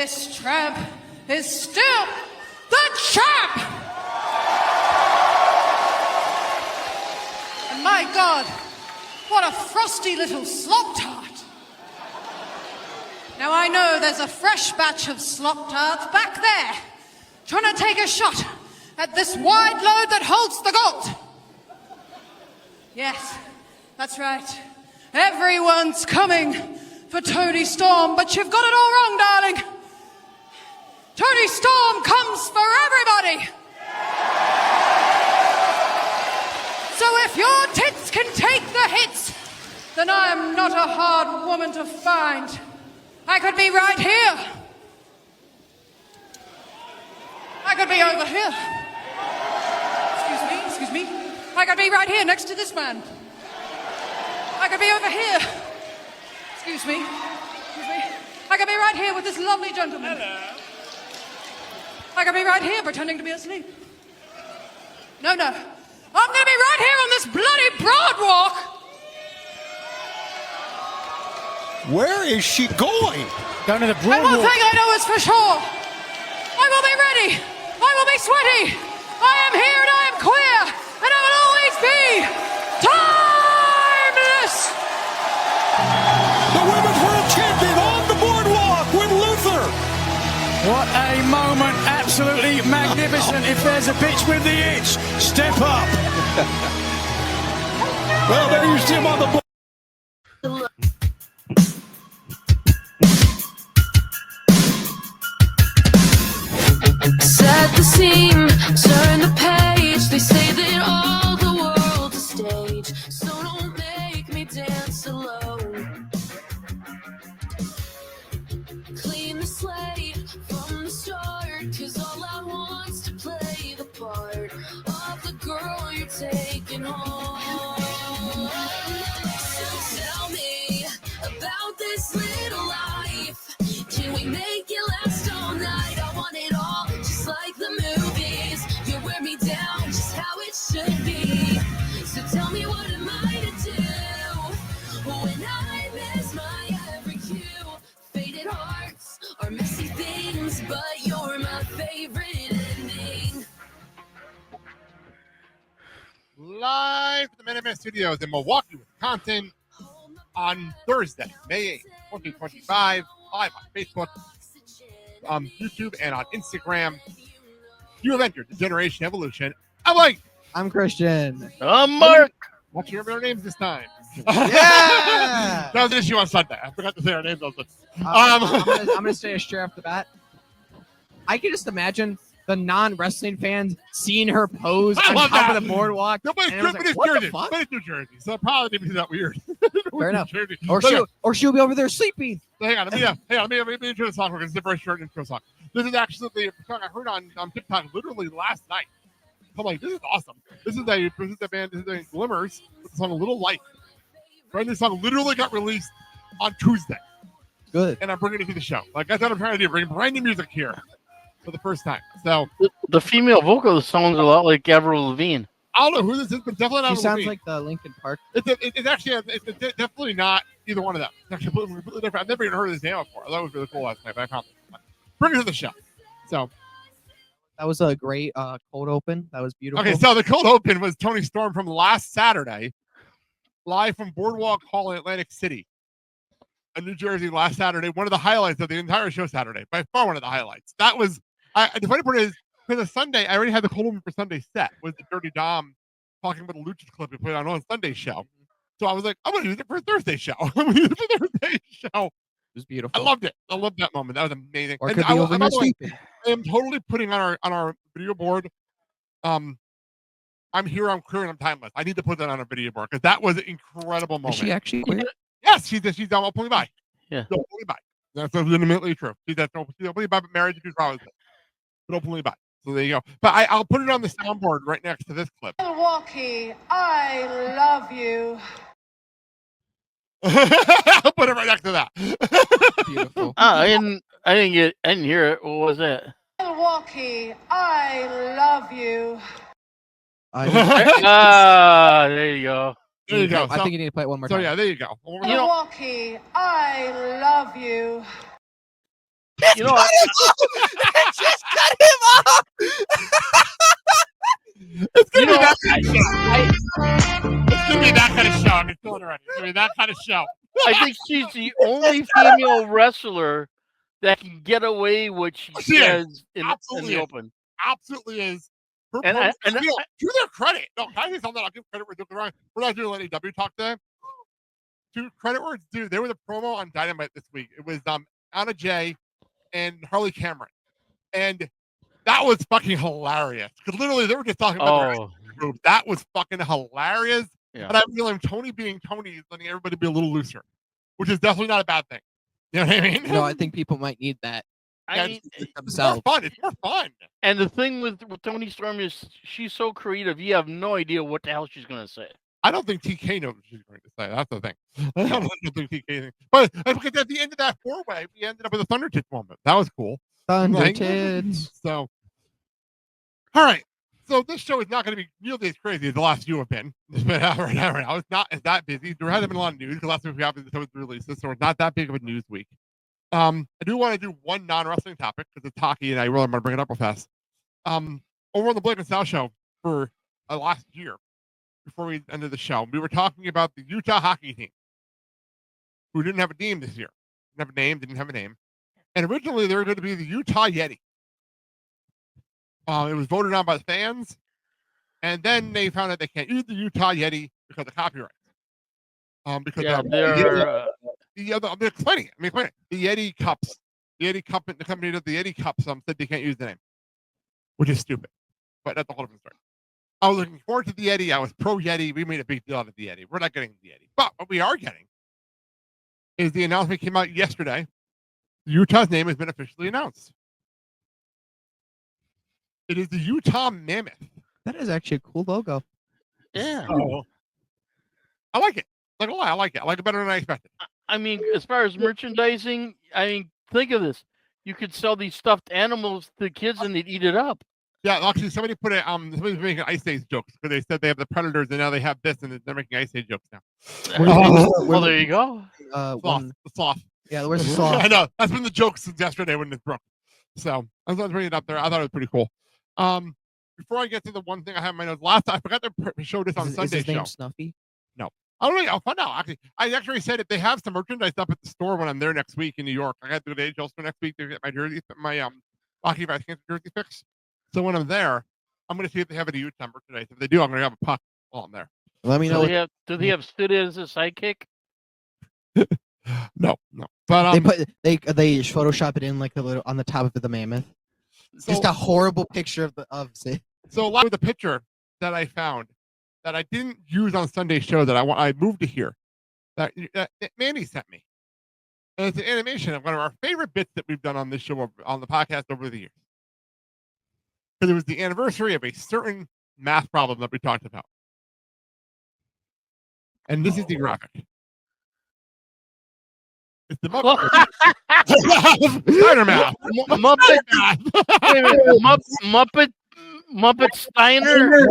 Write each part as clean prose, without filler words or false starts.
This tramp is still the champ! And my God, what a frosty little slop tart. Now I know there's a fresh batch of slop tarts back there, trying to take a shot at this wide load that holds the gold. Yes, that's right. Everyone's coming for Tony Storm, but you've got it all wrong, darling. Tony Storm comes for everybody. So if your tits can take the hits, then I am not a hard woman to find. I could be right here. I could be over here. Excuse me. I could be right here next to this man. I could be over here. Excuse me. I could be right here with this lovely gentleman. Hello. I could be right here pretending to be asleep. No. I'm going to be right here on this bloody broadwalk. Where is she going? Down to the And broadwalk. one thing I know is for sure. I will be ready. I will be sweaty. I am here and I am queer. And I will always be timeless. The Women's World Champion on the boardwalk with Luther. What a moment. Absolutely magnificent. If there's a bitch with the itch, step up. Well, there you see him on the board. Set the scene, turn the page. They say that all the world's a stage, so don't make me dance alone. Clean the slate from the start, 'cause all I want's to play the part of the girl you're taking home. So tell me about this little life. Can we make it last all night? I want it all, just like the movies. You wear me down, just how it should be. So tell me, what am I to do when I miss my every cue? Faded hearts are messy things, but you're my favorite ending. Live from the Minute Man Studios in Milwaukee, Wisconsin, on Thursday, May 8th, 2025, live on Facebook, YouTube, and on Instagram. You have entered the Generation Evolution. I'm Mike. I'm Christian. I'm Mark. What's your names this time? Yeah. That was an issue on Sunday. I forgot to say our names. I'm gonna say straight off the bat. I can just imagine the non-wrestling fans seeing her pose I on love top that. of the boardwalk. Nobody's and I was tripping like, his what Jersey. the fuck? But it's New Jersey, so probably didn't be that weird. Fair enough. Jersey. Or she'll be over there sleeping. Hang on, let me intro the song. We're going to zip right short intro song. This is actually the song I heard on TikTok literally last night. I'm like, this is awesome. This is a band, this is a Glimmers with the song A Little Light. Right, this song literally got released on Tuesday. Good. And I'm bringing it to the show. Like, that's what I'm trying to do, bring brand new music here for the first time. So, the female vocal sounds a lot like Avril Lavigne. I don't know who this is, but definitely not. She sounds like the Linkin Park. It's actually definitely not either one of them. It's actually completely different. I've never even heard of this name before. I thought it was really cool last night, but I found it. Bring it to the show. So That was a great cold open. That was beautiful. okay, so the cold open was Tony Storm from last Saturday, live from Boardwalk Hall in Atlantic City, in New Jersey, last Saturday. One of the highlights of the entire show Saturday, by far one of the highlights. That was the funny part is, because of Sunday, I already had the cold open for Sunday set with the Dirty Dom talking about the Luchas clip we played on Sunday's show. So I was like, I'm going to use it for a Thursday show. I'm going to use it for Thursday show. It was beautiful. I loved it. I loved that moment. That was amazing. Or And could be over there sleeping. I am totally putting on our video board. I'm here, I'm queer, and I'm timeless. I need to put that on our video board because that was an incredible Is moment. she actually queer? Yes, she's openly bi. Yeah. She's openly bi. That's legitimately true. She's openly bi, but married to two probably, but openly bi. So there you go. But I'll put it on the soundboard right next to this clip. Milwaukee, I love you. I'll put it right next to that. Beautiful. I didn't hear it. What was that? Milwaukee, I love you. There you go. There you go. I think you need to play it one more So time. yeah, there you go. Milwaukee, I love you. You know, It just cut him off. It's gonna you be know, that. I, It's gonna be that kind of show. I can feel it already. It's gonna be that kind of show. I think she's the only female wrestler that can get away what she She is. says in Absolutely the is. open. Absolutely is. Her And promo, I- to their credit, no, can I say something? I'll give credit where it's wrong. We're not doing AEW talk today. To credit where it's due, they were the promo on Dynamite this week. It was Anna Jay and Harley Cameron, and that was fucking hilarious. Because literally, they were just talking about their group. That was fucking hilarious. Yeah. And I feel like Tony being Tony is letting everybody be a little looser, which is definitely not a bad thing. You know what I mean? No, I think people might need that. I mean, It's more fun. It's more fun. and the thing with Tony Storm is she's so creative. You have no idea what the hell she's gonna say. I don't think TK knows what she's going to say. That's the thing. I don't think TK thinks. But because at the end of that four-way, we ended up with a Thunder Tits moment. That was cool. Thunder Like, tits. So, all right. So this show is not going to be nearly as crazy as the last few have been. It's been right now. It's not as that busy. There hasn't been a lot of news because last week we happened to release this, so it's not that big of a news week. I do want to do one non-wrestling topic because it's hockey, and I really want to bring it up real fast. Over on the Blake and Sal show for last year, before we ended the show, we were talking about the Utah hockey team, who didn't have a team this year. Didn't have a name. And originally they were going to be the Utah Yeti. It was voted on by the fans, and then they found out they can't use the Utah Yeti because of copyright. Because I'm explaining it. The Yeti Cups, the company that the Yeti Cups said they can't use the name, which is stupid. But that's a whole different story. I was looking forward to the Yeti. I was pro Yeti. We made a big deal out of the Yeti. We're not getting the Yeti. But what we are getting is the announcement came out yesterday. Utah's name has been officially announced. It is the Utah Mammoth. That is actually a cool logo. Yeah. So, I like it. Like a lie, I like it. I like it better than I expected. I mean, as far as merchandising, I mean, think of this. You could sell these stuffed animals to kids and they'd eat it up. Yeah, actually, somebody put it. Somebody's making Ice Age jokes because they said they have the Predators and now they have this, and they're making Ice Age jokes now. Well, there you go. The sloth. Yeah, where's the sloth? I know that's been the joke since yesterday when it broke. So I was going to bring it up there. I thought it was pretty cool. Before I get to the one thing I have in my notes, I forgot to show this on Is Sunday his name show. Snuffy? I don't know. I'll find out. Actually, I actually said if they have some merchandise up at the store when I'm there next week in New York, I got to go to AHL store next week to get my jersey, my hockey jersey fix. So when I'm there, I'm going to see if they have any Utah merchandise. If they do, I'm going to have a puck while I'm there. Let me know. Do they have Sid as a sidekick? No. But they Photoshop it in like a little on the top of the mammoth. Just a horrible picture of Sid. So a lot of the picture that I found that I didn't use on Sunday's show that I moved to here that Mandy sent me. And it's an animation of one of our favorite bits that we've done on this show on the podcast over the years. Because it was the anniversary of a certain math problem that we talked about. And this is the graphic. It's the Muppet. Steiner math. Muppet Steiner.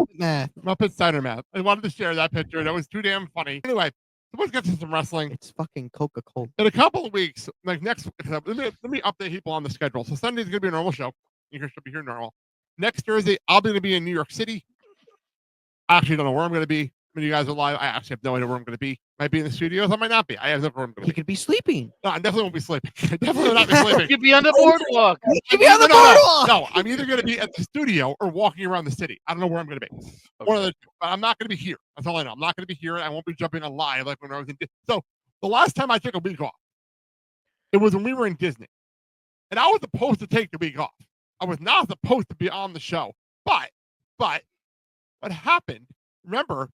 Muppet Steiner math. I wanted to share that picture. That was too damn funny. Anyway, so let's get to some wrestling. It's fucking Coca-Cola. In a couple of weeks, like next, let me update people on the schedule. So Sunday's gonna be a normal show. You should be here normal. Next Thursday, I'll be gonna be in New York City. I actually don't know where I'm gonna be. When you guys are live, I actually have no idea where I'm gonna be. Might be in the studios. I might not be. I have no clue where I'm gonna He be. could be sleeping. No, I definitely won't be sleeping. I definitely will not be sleeping. You'd be on the boardwalk. He'd be on the boardwalk. No, I'm either going to be at the studio or walking around the city. I don't know where I'm going to be. One of the two. But I'm not going to be here. That's all I know. I'm not going to be here. I won't be jumping on live like when I was in Disney. So the last time I took a week off, it was when we were in Disney. And I was supposed to take the week off. I was not supposed to be on the show. But what happened, remember,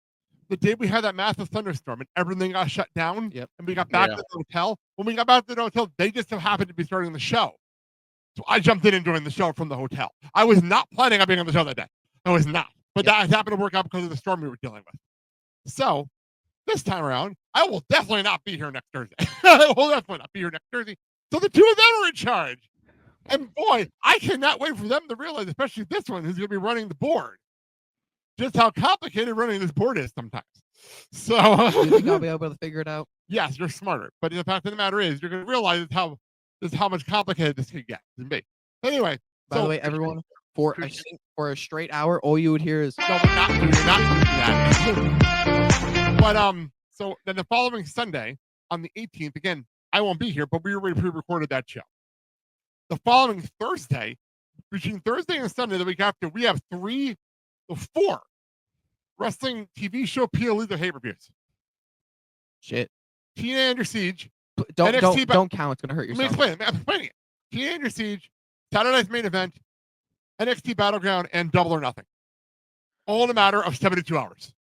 the day we had that massive thunderstorm and everything got shut down, and we got back to the hotel. When we got back to the hotel, they just so happened to be starting the show. So I jumped in and doing the show from the hotel. I was not planning on being on the show that day. I was not. But that happened to work out because of the storm we were dealing with. So this time around, I will definitely not be here next Thursday. I will definitely not be here next Thursday. So the two of them are in charge. And boy, I cannot wait for them to realize, especially this one who's going to be running the board, just how complicated running this board is sometimes. So You think I'll be able to figure it out? yes, you're smarter. But the fact of the matter is, you're going to realize how just how much complicated this could get to be. Anyway, By the so way, everyone, for a straight hour, all you would hear is no, we're not doing that. But so then the following Sunday on the 18th, again, I won't be here, but we already pre-recorded that show. The following Thursday, between Thursday and Sunday, the week after, we have 4 wrestling TV show PLEs or pay-per-views. shit. TNA Under Siege. Don't NXT don't count. It's gonna hurt Let me yourself. explain. I'm explaining it. TNA Under Siege, Saturday Night's Main Event, NXT Battleground, and Double or Nothing. All in a matter of 72 hours.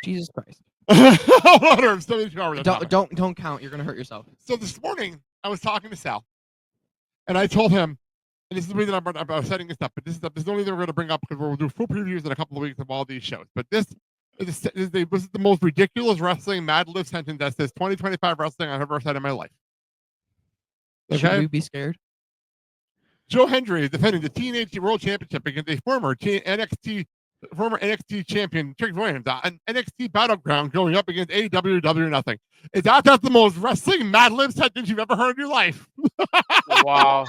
Jesus Christ. All in a matter of 72 hours. Don't count. You're gonna hurt yourself. So this morning, I was talking to Sal, and I told him, and this is the reason I'm setting this up, but this is the only thing we're going to bring up because we'll do full previews in a couple of weeks of all these shows. But this is the most ridiculous wrestling Mad Lib sentence that says 2025 wrestling I've ever said in my life. Should Okay? we be scared? Joe Hendry is defending the Teenage World Championship against a former NXT champion, Trick Williams, an NXT Battleground going up against AEW Nothing. Is that the most wrestling Mad Lib sentence you've ever heard in your life? Wow.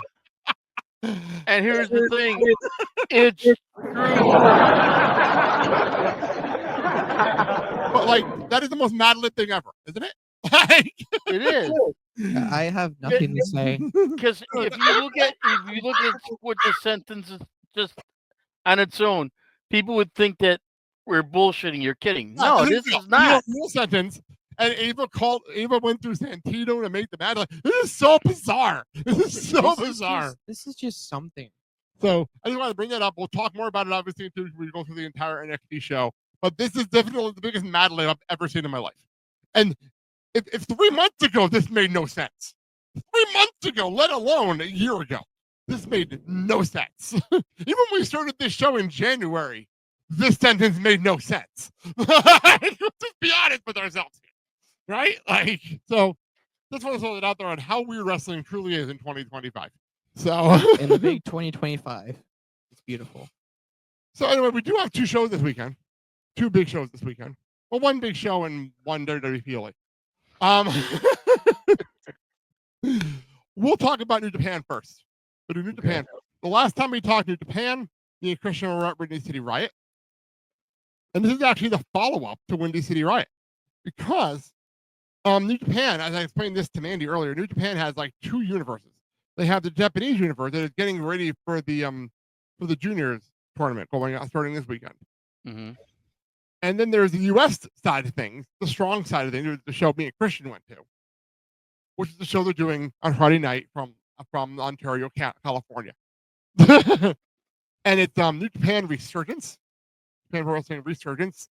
And here's the thing. It's true. But like that is the most Mad Lib thing ever, isn't it? Like, It is. I have nothing to say. Because if you look at what the sentence is just on its own, people would think that we're bullshitting. You're kidding. No, this is not. Real sentence. And Ava went through Santino to make the Mad Lib. This is so bizarre. This is so bizarre. This is just something. So I just want to bring that up. We'll talk more about it obviously until we go through the entire NXT show. But this is definitely the biggest Mad Lib I've ever seen in my life. And if 3 months ago this made no sense, 3 months ago, let alone a year ago, this made no sense. Even when we started this show in January, this sentence made no sense. Let's just be honest with ourselves here, right? Like, so just want to throw it out there on how weird wrestling truly is in 2025. So In the big 2025, it's beautiful. So anyway, we do have 2 shows this weekend. 2 big shows this weekend. Well, 1 big show and 1 WWE PLE. We'll talk about New Japan first. But New Japan. The last time we talked New Japan, me and Cristian were at Windy City Riot. And this is actually the follow-up to Windy City Riot. Because New Japan, as I explained this to Mandy earlier, New Japan has like 2 universes. They have the Japanese universe that is getting ready for the juniors tournament going on starting this weekend. Mm-hmm. And then there's the U.S. side of things, the strong side of things, the show me and Cristian went to, which is the show they're doing on Friday night from Ontario, California. And it's New Japan Resurgence, Japan Pro Wrestling Resurgence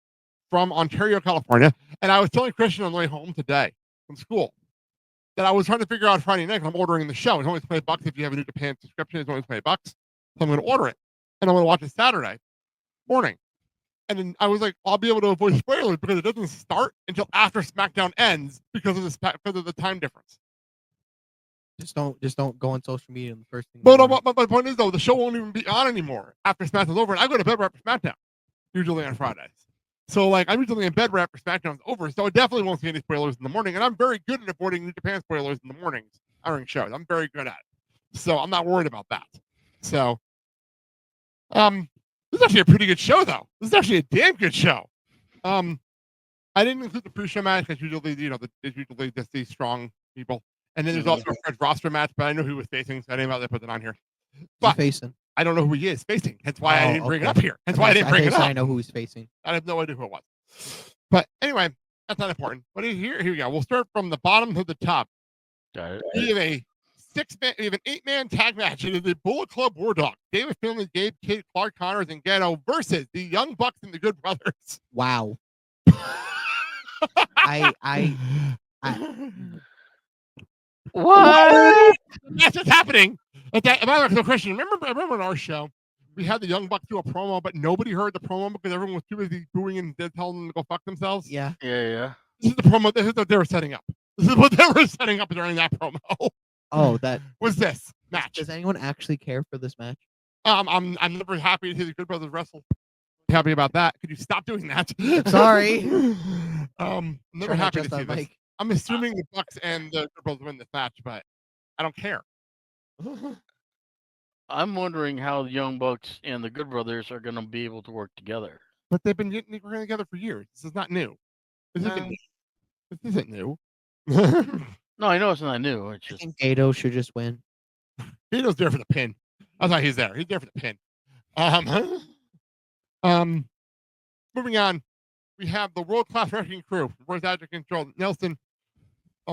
from Ontario, California. And I was telling Cristian on the way home today from school that I was trying to figure out Friday night because I'm ordering the show. It's only $20 if you have a New Japan subscription. It's only $20. So I'm going to order it. And I'm going to watch it Saturday morning. And then I was like, I'll be able to avoid spoilers because it doesn't start until after SmackDown ends because of the time difference. Just don't go on social media the first thing. But my point is though, the show won't even be on anymore after SmackDown's over, and I go to bed right after SmackDown, usually on Fridays. So like I'm usually in bed right after SmackDown's over, so I definitely won't see any spoilers in the morning. And I'm very good at avoiding New Japan spoilers in the mornings during shows. I'm very good at it, so I'm not worried about that. So, this is actually a pretty good show, though. This is actually a damn good show. I didn't include the pre-show match because usually, there's usually just these strong people. And then there's also a Fred roster match, but I know who he was facing, so I didn't bother to put it on here. But facing? I don't know who he is facing. That's why I didn't bring it up here. That's why I didn't bring it up. I know who he's facing. I have no idea who it was. But anyway, that's not important. But here we go. We'll start from the bottom to the top. We have a 8-man tag match. It is the Bullet Club War Dog. David Finlay, Gabe Kidd, Clark Connors, and Ghetto versus the Young Bucks and the Good Brothers. Wow. What? That's what's happening. So Christian, remember on our show, we had the Young Bucks do a promo, but nobody heard the promo because everyone was too busy booing and telling them to go fuck themselves. Yeah. Yeah. This is the promo. This is what they were setting up. This is what they were setting up during that promo. Oh, that was this match. Does anyone actually care for this match? I'm never happy to see the Good Brothers wrestle. Happy about that. Could you stop doing that? Sorry. Never happy to see this. I'm assuming the Bucks and the Good Brothers win this match, but I don't care. I'm wondering how the Young Bucks and the Good Brothers are going to be able to work together. But they've been working together for years. This is not new. This isn't new. This isn't new. No, I know it's not new. It's I just think Gato should just win. Vito's there for the pin. That's why he's there. He's there for the pin. Moving on, we have the world-class wrestling crew, Royce Adric and Joel Nelson,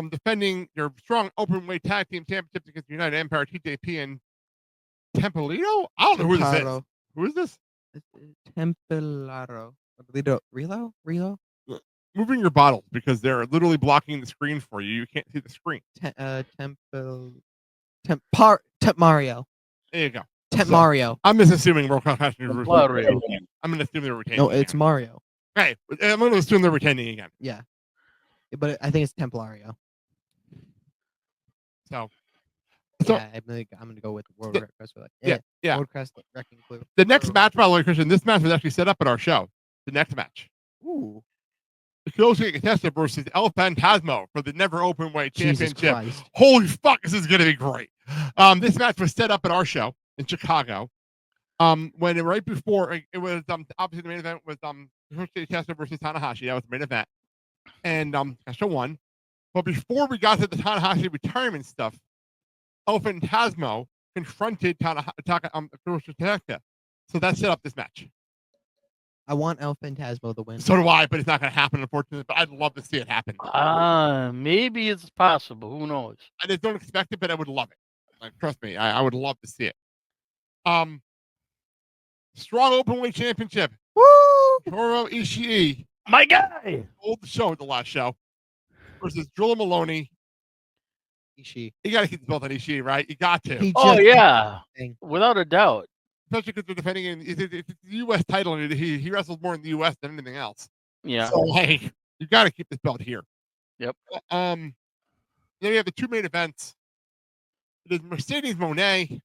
defending their strong open-weight tag team championships against the United Empire, TJP and Tempolito. I don't know who this is. Who is this? Tempelaro. Rilo? Moving your bottles because they're literally blocking the screen for you. You can't see the screen. Mario. There you go. Mario. I'm just assuming world-class wrestling. Mario. I'm going to assume they're retaining. No, it's Mario. Okay, I'm going to assume they're retaining again. Yeah. But I think it's Templario. So yeah, I'm going to go with the World Wrestling. Yeah. World Wrestling Clue. The next match, by the way, Christian, this match was actually set up at our show. The next match. Ooh. Negotiate contestant versus El Phantasmo for the never open weight Jesus championship. Christ. Holy fuck, this is going to be great. This match was set up at our show in Chicago. When right before it was obviously the main event was Negotiate Contestant versus Tanahashi. That was the main event, and show won. But before we got to the Tanahashi retirement stuff, El Phantasmo confronted Tanahashi. So that set up this match. I want El Phantasmo to win. So do I, but it's not going to happen, unfortunately. But I'd love to see it happen. Maybe it's possible. Who knows? I just don't expect it, but I would love it. Like, trust me, I would love to see it. Strong openweight championship. Woo! Toru Ishii. My guy. Hold the show at the last show. Versus Drilla Maloney. Ishii. You got to keep the belt on Ishii, right? You got to. Oh, yeah. Without a doubt. Especially because they're defending it's the U.S. title, and he wrestles more in the U.S. than anything else. Yeah. So, like, you got to keep this belt here. Yep. Then we have the two main events. It is Mercedes Moné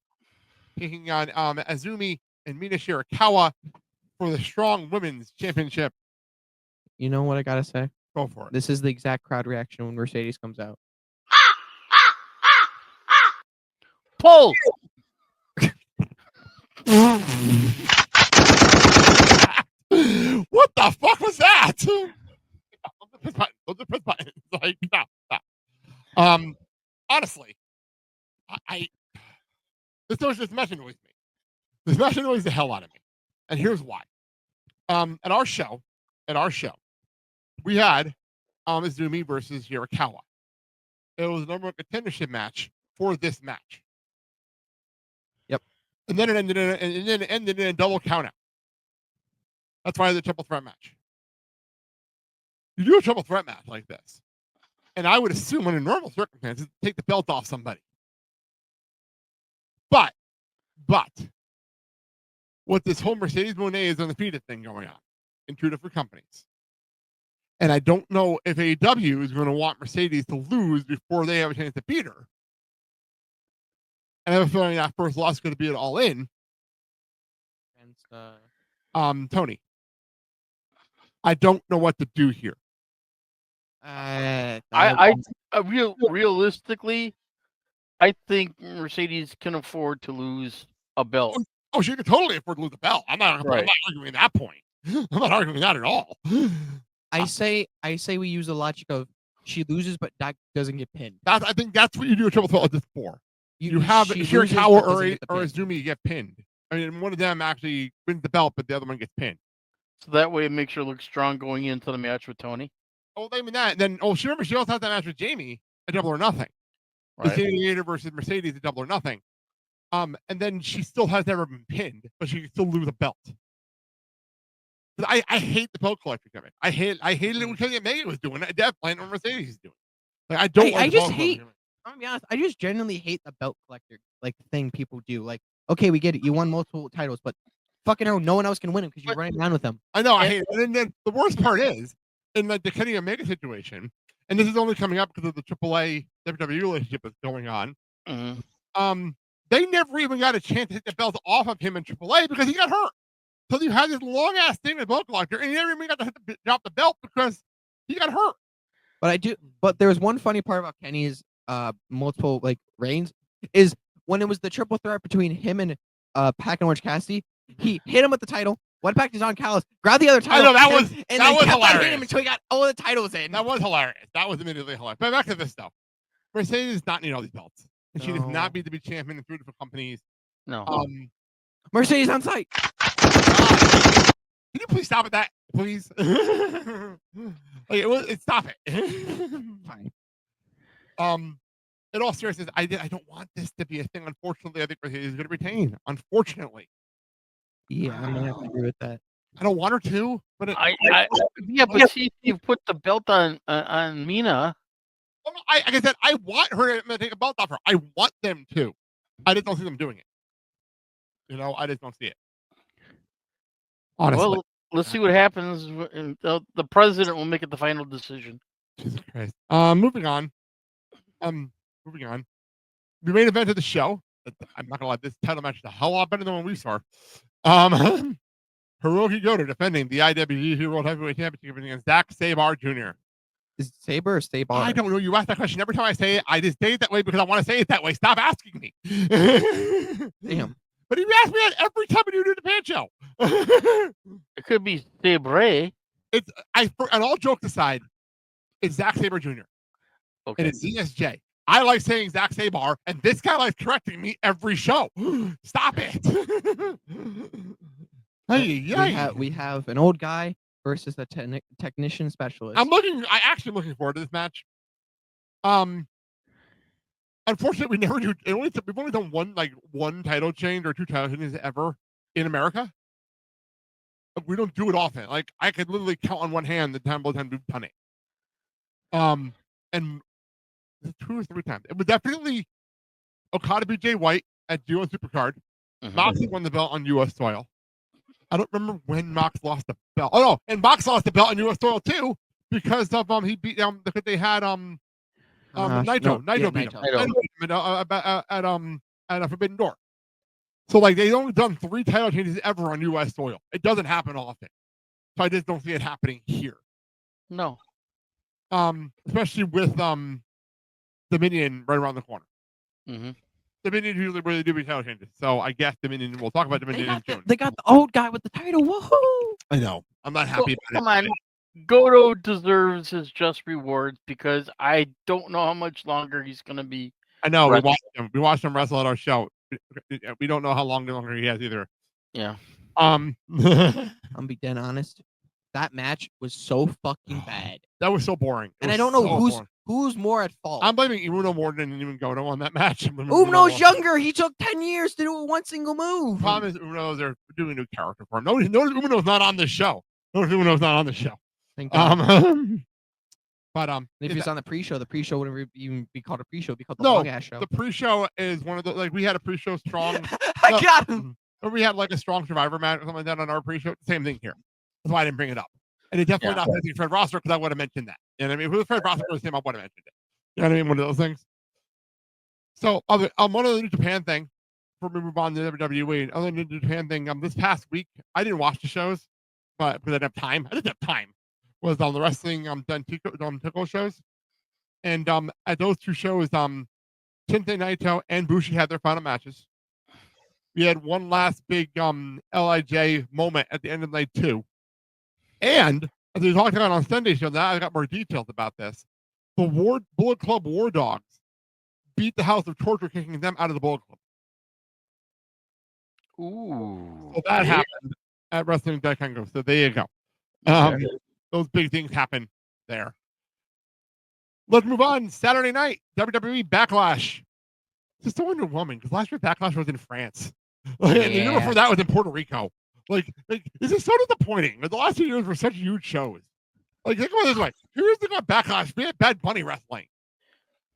taking on Azumi and Mina Shirakawa for the Strong Women's Championship. You know what I gotta say? Go for it. This is the exact crowd reaction when Mercedes comes out. Pull. What the fuck was that? Those are press buttons. Like, no. Honestly, this match annoys me. This match annoys the hell out of me, and here's why. At our show, we had Izumi versus Hirakawa. It was a number one contendership match for this match. Yep. And then it ended in a double countout. That's why the triple threat match. You do a triple threat match like this, and I would assume under normal circumstances, take the belt off somebody. But with this whole Mercedes Moné is undefeated thing going on in two different companies. And I don't know if AEW is going to want Mercedes to lose before they have a chance to beat her. And I have a feeling that first loss is going to be an all in. Tony. I don't know what to do here. Realistically, I think Mercedes can afford to lose a belt. Oh, she could totally afford to lose the belt. I'm not arguing that point. I'm not arguing that at all. I say we use the logic of she loses but doesn't get pinned. I think that's what you do a triple threat like this for. You have Hirakawa or Izumi get pinned. I mean, one of them actually wins the belt, but the other one gets pinned. So that way it makes her look strong going into the match with Tony. Oh, I mean that. Then, she also has that match with Jamie, a double or nothing. Right. The Gladiator versus Mercedes, a double or nothing. And then she still has never been pinned, but she can still lose a belt. I hate the belt collector gimmick. I hated it when Kenny Omega was doing it. Definitely when Mercedes is doing it. Like, I don't. I just hate. I'm gonna be honest. I just genuinely hate the belt collector thing people do. Like, okay, we get it. You won multiple titles, but fucking hell, no one else can win them because you're running around with them. I know. I hate it. And then the worst part is in the Kenny Omega situation, and this is only coming up because of the AAA WWE relationship that's going on. Mm-hmm. They never even got a chance to hit the belt off of him in AAA because he got hurt. So you had this long ass thing with belt collector, and he never even got to drop the belt because he got hurt. But there was one funny part about Kenny's multiple reigns is when it was the triple threat between him and Pac and Orange Cassidy, he hit him with the title, went back to Don Callis, grabbed the other title. I know, that and was- and that then was kept on hitting hilarious. him until he got all the titles in. That was hilarious. That was immediately hilarious. But back to this stuff. Mercedes does not need all these belts. And she does No. not need to be champion in 3 different companies. No. Mercedes on site. Can you please stop at that, please? Stop it. Fine. In all seriousness, I don't want this to be a thing. Unfortunately, I think Mercedes is going to retain. Unfortunately, Yeah, I'm gonna have to agree with that. I don't want her to, but Yeah, but see, if you put the belt on Mina. like I said, I want her to take a belt off her. I want them to. I just don't see them doing it. I just don't see it. Honestly. Well, let's see what happens. And the president will make it the final decision. Jesus Christ. Moving on. The main event of the show. I'm not gonna lie, this title match is a hell lot better than when we saw. Hiroki Goto defending the IWGP World Heavyweight Championship against Zack Sabre Jr. Is it Saber or Saber? I don't know. You asked that question every time I say it. I just say it that way because I want to say it that way. Stop asking me. Damn. But you ask me that every time we do the Japan show. It could be Sabre. And all jokes aside, it's Zack Sabre Jr. Okay. And it's ESJ. I like saying Zack Sabre, and this guy likes correcting me every show. Stop it. We have an old guy versus a technician specialist. I actually am looking forward to this match. Unfortunately, we've only done one title change or 2 title changes ever in America. We don't do it often. Like, I could literally count on one hand the time we've done it. And 2 or 3 times. It was definitely Okada beat Jay White at G1 Supercard. Moxley won the belt on U.S. soil. I don't remember when Mox lost the belt. Oh no, and Mox lost the belt on U.S. soil too because of he beat because they had Naito beat him at a Forbidden Door. So they've only done 3 title changes ever on U.S. soil. It doesn't happen often, so I just don't see it happening here. No. Especially with Dominion right around the corner. Mm-hmm. Dominion usually really do title changes, so I guess Dominion. We'll talk about Dominion in June. They got the old guy with the title. Woohoo! I know. I'm not happy about Come on. Goto deserves his just rewards because I don't know how much longer he's going to be. I know. We watched him wrestle at our show. We don't know how long longer he has either. Yeah. I'm be dead honest. That match was so fucking bad. That was so boring. And I don't know who's more at fault. I'm blaming Uno more than even Goto on that match. Uno's younger. He took 10 years to do one single move. The problem is Uno's are doing a new character for him. Notice Uno's not on this show. Uno's not on the show. Thank God. But if he's on the pre-show wouldn't even be called a pre-show. It'd be called the no, long ass show. The pre-show is one of the we had a pre-show strong. I got him. Or we had a strong Survivor match or something like that on our pre-show. Same thing here. That's why I didn't bring it up. And it definitely not mentioning Fred Rosser because I would have mentioned that. You know what I mean? If it was Fred Rosser was him, I would have mentioned it. You know what I mean? One of those things. So one of the New Japan thing before we move on to WWE. Other than the New Japan thing, this past week I didn't watch the shows, but because I didn't have time. I didn't have time. Was on the wrestling Tico shows, and at those 2 shows, Shinsuke Naito and Bushi had their final matches. We had one last big LIJ moment at the end of night 2. And as we talked about on Sunday show, now I got more details about this. The Bullet Club War Dogs beat the House of Torture, kicking them out of the Bullet Club. Ooh. So that happened at Wrestling Daikango. So there you go. Those big things happen there. Let's move on. Saturday night, WWE Backlash. This is so underwhelming because last year Backlash was in France. And the year before that was in Puerto Rico. This is so disappointing. The last 2 years were such huge shows. Think about it this way. 2 years ago, Backlash, we had Bad Bunny wrestling.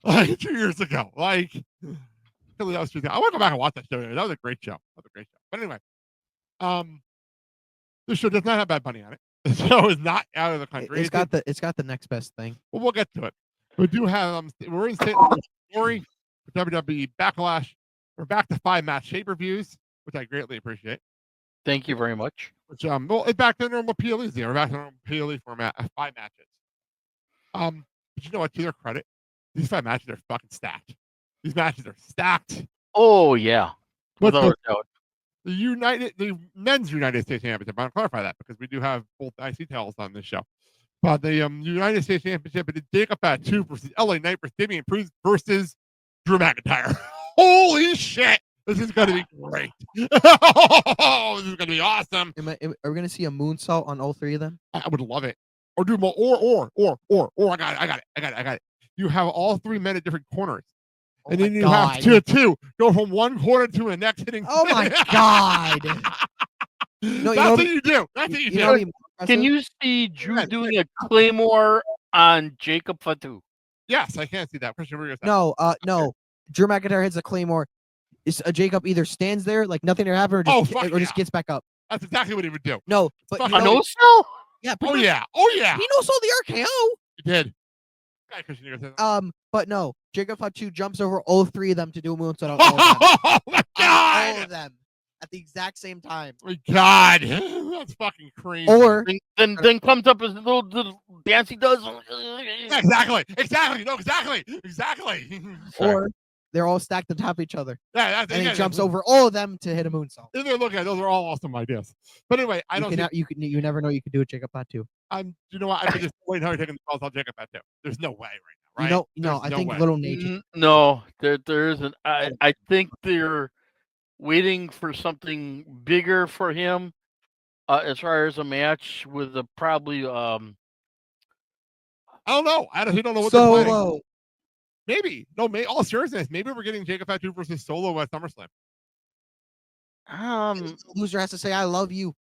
2 years ago. I want to go back and watch that show. That was a great show. But anyway, this show does not have Bad Bunny on it. The show is not out of the country. It's got the next best thing. Well, we'll get to it. We do have we're in St. Louis story for WWE Backlash. We're back to 5-match pay-per-views, which I greatly appreciate. Thank you very much. Which it's back to normal PLEs. We're back to normal PLE format, 5 matches. But you know what? To their credit, these 5 matches are fucking stacked. These matches are stacked. Oh yeah, But without a doubt. the men's United States Championship. I'll clarify that because we do have both IC titles on this show. But the United States Championship, it is Jacob Fatu versus LA Knight versus Damian Priest versus Drew McIntyre. Holy shit! This is gonna be great. This is gonna be awesome. Are we gonna see a moonsault on all three of them? I would love it. Or do more. Or I got it. You have all three men at different corners. Oh And my then you God. have two go from one corner to the next hitting. Oh my God! No, That's what you do. That's what you do. know what'd be more Can impressive? you see Drew doing a claymore on Jacob Fatu? Yes, I can see that. Christian, what are you gonna No. Drew McIntyre hits a claymore. Jacob either stands there like nothing ever happened, Oh, or fuck just yeah. gets back up. say? That's exactly what he would do. No, but fucking you A know, no sell? yeah, Oh pretty much. yeah. Oh yeah. He no sold the RKO. You did. Okay, Christian, you're gonna say that? But no, Jacob Fatu jumps over all three of them to do a moonsault on all of them. Oh my On all god! of them at the exact same time. Oh my god! That's fucking crazy. Or Then comes up his little dance he does. Yeah, exactly. No, exactly. or they're all stacked on top of each other, Yeah, and he jumps over all of them to hit a moonsault. If they're looking at those are all awesome ideas. But anyway, I don't think You never know you could do it, Jacob Fatu. you know what? I could just wait how you're taking the calls. I'll check it back too. There's no way right now, right? No, There's I no think way. Little Nate. No, there isn't. I think they're waiting for something bigger for him, as far as a match with a probably I don't know. I don't know what they're planning. Solo. Maybe. No, all seriousness. Maybe we're getting Jacob Fatu versus Solo at SummerSlam. The loser has to say, "I love you."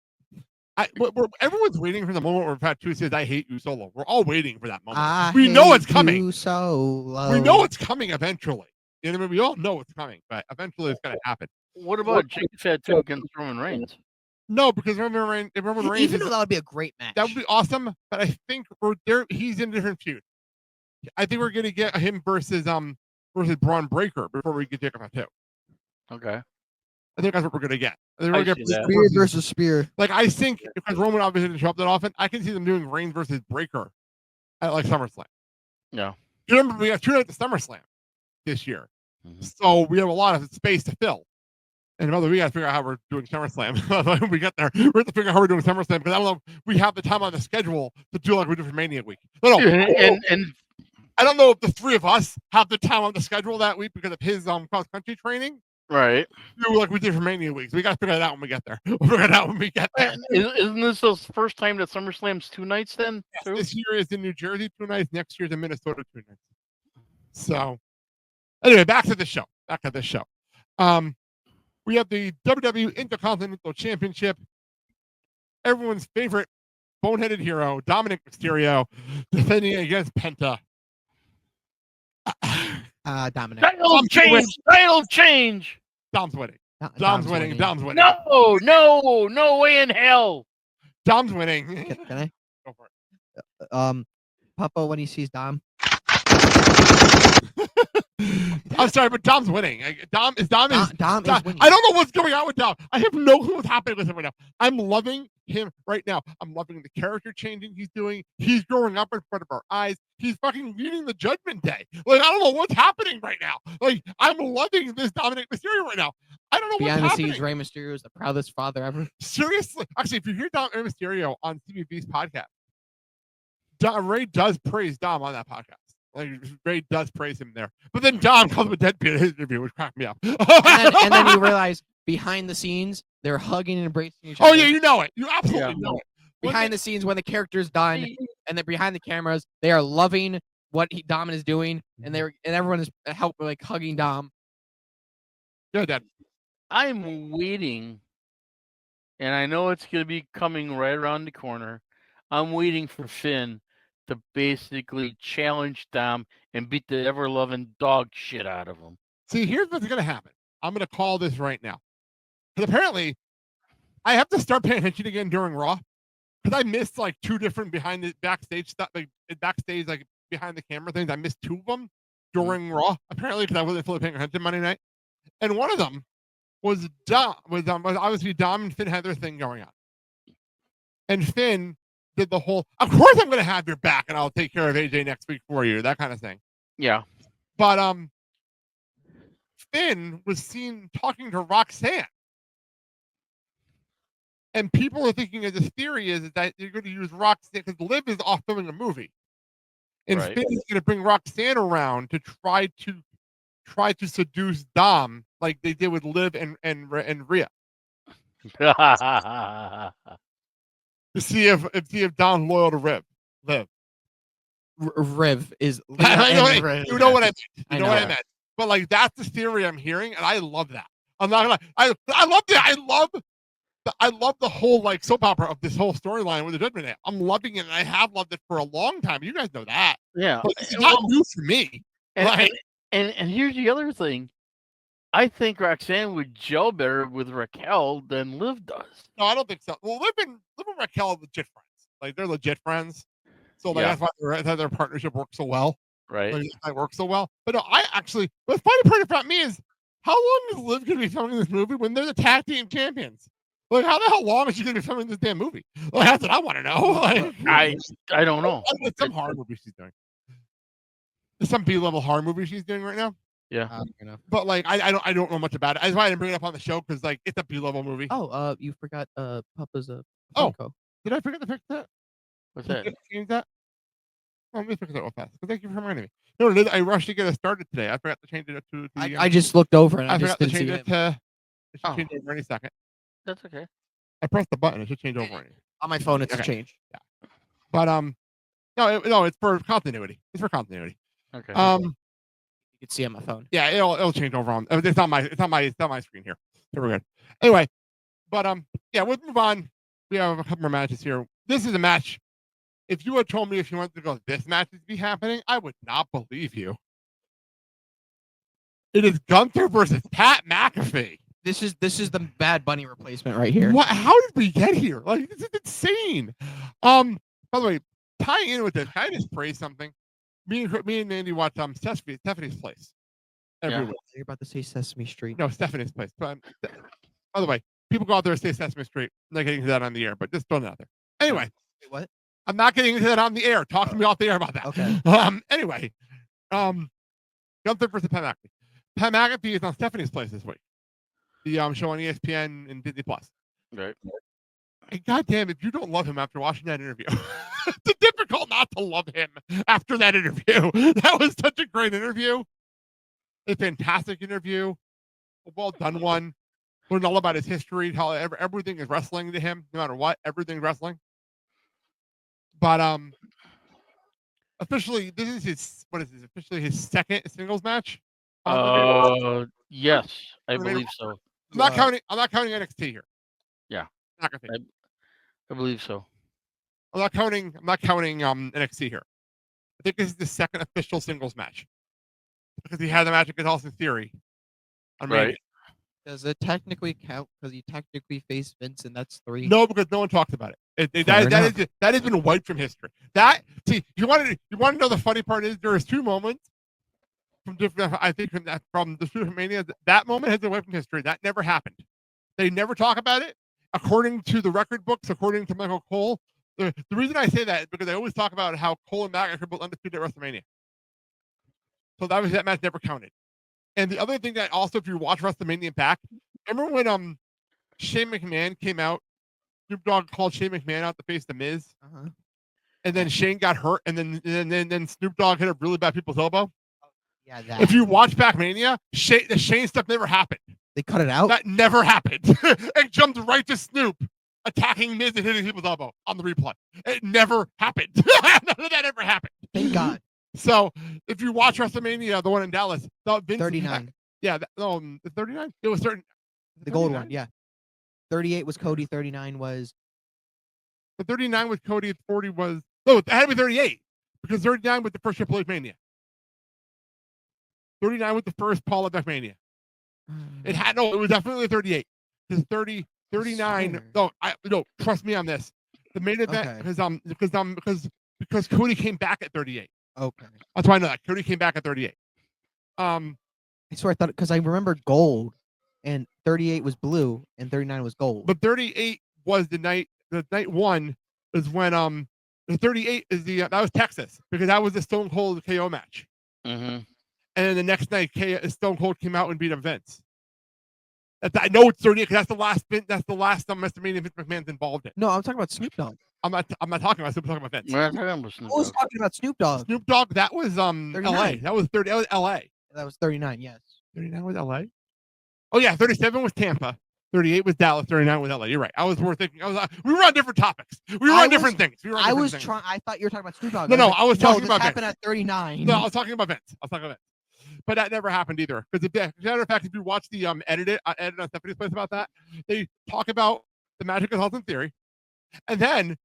Everyone's waiting for the moment where Fatu says, "I hate you, Solo." We're all waiting for that moment. I We know hate it's coming. you, Solo. We know it's coming eventually. You know what I mean? We all know it's coming, but eventually it's going to happen. What about Jacob Fatu against Roman Reigns? No, because Roman Reigns Even though that would be a great match. that would be awesome, but I think we're there. He's in a different feud. I think we're going to get him versus Braun Breaker before we get Jacob Fatu. Okay. I think that's what we're going to get. I think I we're gonna see get that. Spear versus Spear. Like I think because Roman obviously didn't show up that often, I can see them doing Reigns versus Breaker at like SummerSlam. Yeah. You remember we have 2 nights at SummerSlam this year, so we have a lot of space to fill. And another, we got to figure out how we're doing SummerSlam. When we get there, we have to figure out how we're doing SummerSlam because I don't know if we have the time on the schedule to do like we do for Mania week. No, And I don't know if the 3 of us have the time on the schedule that week because of his cross country training. right. Do like we did for Mania week. So we got to figure that out when we get there. We'll figure it out when we get there. Isn't this the first time that SummerSlam's 2 nights then? too? This year is in New Jersey 2 nights. Next year's in Minnesota 2 nights. So, anyway, back to the show. We have the WWE Intercontinental Championship. Everyone's favorite boneheaded hero, Dominic Mysterio, defending against Penta. Dominic. Title change. Dom's winning. Dom's winning. No way in hell. Dom's winning. Can I? Go for it. Papa, when he sees Dom. I'm sorry, but Dom's winning. Dom is Dom is winning. I don't know what's going on with Dom. I have no clue what's happening with him right now. I'm loving him right now. I'm loving the character changing he's doing. He's growing up in front of our eyes. He's fucking leading the Judgment Day. Like, I don't know what's happening right now. Like, I'm loving this Dominic Mysterio right now. I don't know Behind what's the happening. scenes, Rey Mysterio is the proudest father ever. Seriously. Actually, if you hear Rey Mysterio on CBV's podcast, Ray does praise Dom on that podcast. Like, Ray does praise him there. But then Dom comes with deadbeat in his interview, which cracked me up. and then you realize behind the scenes, they're hugging and embracing each other. Oh, yeah, you know it. You absolutely know it. Behind the scenes, when the character's done, and then behind the cameras, they are loving what Dom is doing, and everyone is hugging Dom. Good, Dad. I'm waiting, and I know it's going to be coming right around the corner. I'm waiting for Finn to basically challenge Dom and beat the ever-loving dog shit out of him. See, here's what's going to happen. I'm going to call this right now. Because apparently, I have to start paying attention again during Raw. Because I missed like 2 different behind the backstage stuff, like behind the camera things. I missed 2 of them during Raw, apparently, because I wasn't fully paying attention Monday night. And one of them was was obviously Dom and Finn had their thing going on. And Finn did the whole, of course I'm going to have your back and I'll take care of AJ next week for you, that kind of thing. Yeah. But Finn was seen talking to Roxanne. And people are thinking of this theory is that you're going to use Roxanne because Liv is off filming a movie. And Right. Finn is going to bring Roxanne around to try to seduce Dom like they did with Liv and Rhea. To see if Dom's loyal to Liv. Riv is. I know and what Riv. you know what I meant. You I know what I know. meant. But like that's the theory I'm hearing, and I love that. I'm not gonna. I love that. I love the whole like soap opera of this whole storyline with the Judgment Day. I'm loving it, and I have loved it for a long time. You guys know that. Yeah. But it's not new for me. And, Like, and here's the other thing. I think Roxanne would gel better with Raquel than Liv does. no, I don't think so. Well, Liv and Raquel are legit friends. Like they're legit friends. So like Yeah. that's why their partnership works so well. Right. Like, it works so well. But no, I actually the funny part about me is how long is Liv gonna be filming this movie when they're the tag team champions? Like how the hell long is she gonna be filming this damn movie? Like that's what I want to know. Like I don't know. It's some horror movie she's doing. There's some B-level horror movie she's doing right now. Yeah. But like I don't know much about it. That's why I didn't bring it up on the show because like it's a B-level movie. Oh, you forgot Papa's Oh. Funko. Did I forget to fix that? What's Did that? I change that? Oh, let me fix that real fast. Thank you for reminding me. No, it is. I rushed to get it started today. I forgot to change it to the. I just looked over and I I just forgot to didn't see change it. it to. It should Oh. change over any second. That's okay. I pressed the button. It should change over any. On my phone, it's Okay. changed. But no, it's for continuity. It's for continuity. Okay. You can see on my phone. Yeah, it'll change over on. It's on my screen here. So we're good. Anyway, but yeah, we'll move on. We have a couple more matches here. This is a match. If you had told me if you wanted to go, this match would be happening, I would not believe you. It is Gunther versus Pat McAfee. This is the Bad Bunny replacement right here. What? How did we get here? Like this is insane. By the way, tying in with this, can I just praise something? Me and Andy watch Stephanie's Place every Yeah. week. You're about to say Sesame Street. No, Stephanie's Place. But, by the way, people go out there and say Sesame Street. I'm not getting into that on the air, but just throwing it out there. Anyway, Wait, what? I'm not getting into that on the air. Talk to me off the air about that. Okay. Anyway, Gunther versus Pat McAfee. Pat McAfee is on Stephanie's Place this week. The show on ESPN and Disney Plus. Right. And goddamn, if you don't love him after watching that interview, it's difficult not to love him after that interview. That was such a great interview. A fantastic interview. A well done one. Learned all about his history, how everything is wrestling to him, no matter what, everything's wrestling. But officially, this is his officially his second singles match. Yes, I I mean, believe so. I'm not counting NXT here. Yeah. McAfee. I believe so. I'm not counting NXT here. I think this is the second official singles match. Because he had the match against Austin Theory. On Right. Mania. Does it technically count because you technically faced Vince and that's 3? No, because no one talks about it. Fair That has been wiped from history. You want to know the funny part is there is 2 moments from different. I think from the Super Mania that moment has been wiped from history. That never happened. They never talk about it. According to the record books, according to Michael Cole, the reason I say that is because I always talk about how Cole and McAfee are both undefeated at WrestleMania. So that match never counted. And the other thing that also, if you watch WrestleMania back, remember when Shane McMahon came out, Snoop Dogg called Shane McMahon out to face the Miz, and then Shane got hurt, and then Snoop Dogg hit a really bad people's elbow. Yeah, that. If you watch back Mania, the Shane stuff never happened. They cut it out. That never happened. It jumped right to Snoop attacking Miz and hitting people's elbow on the replay. It never happened. None of that ever happened. Thank God. So if you watch WrestleMania, the one in Dallas, Vince 39. Yeah, 39. It was certain. The gold one, yeah. 38 was Cody. 39 was. The 39 with Cody. 40 was it had to be 38 because 39 was the first Triple H Mania. 39 was the first Paul Levesque Mania. It was definitely 38. Because 39. No, trust me on this. The main event because Cody came back at 38. Okay. That's why I know that Cody came back at 38. I swear I thought because I remember gold, and 38 was blue, and 39 was gold. But 38 was the night. The night 1 is when the 38 is that was Texas because that was the Stone Cold KO match. Mm-hmm. And then the next night, Stone Cold came out and beat up Vince. I know it's 38 because that's the last WrestleMania Vince McMahon's involved in. No, I'm talking about Snoop Dogg. I'm not talking about Snoop. I'm talking about Vince. We're not talking about Snoop I was Dogg. talking about Snoop Dogg. Snoop Dogg, that was LA. That was 30. That was LA. That was 39. Yes. 39 was LA. Oh yeah, 37 was Tampa. 38 was Dallas. 39 was LA. You're right. We were on different topics. We were on different things. I thought you were talking about Snoop Dogg. No, I was talking this about happened Vince. at 39. No, I was talking about Vince. But that never happened either. Because as a matter of fact, if you watch the edit on Stephanie's Place about that, they talk about the Magic Consultant theory, and then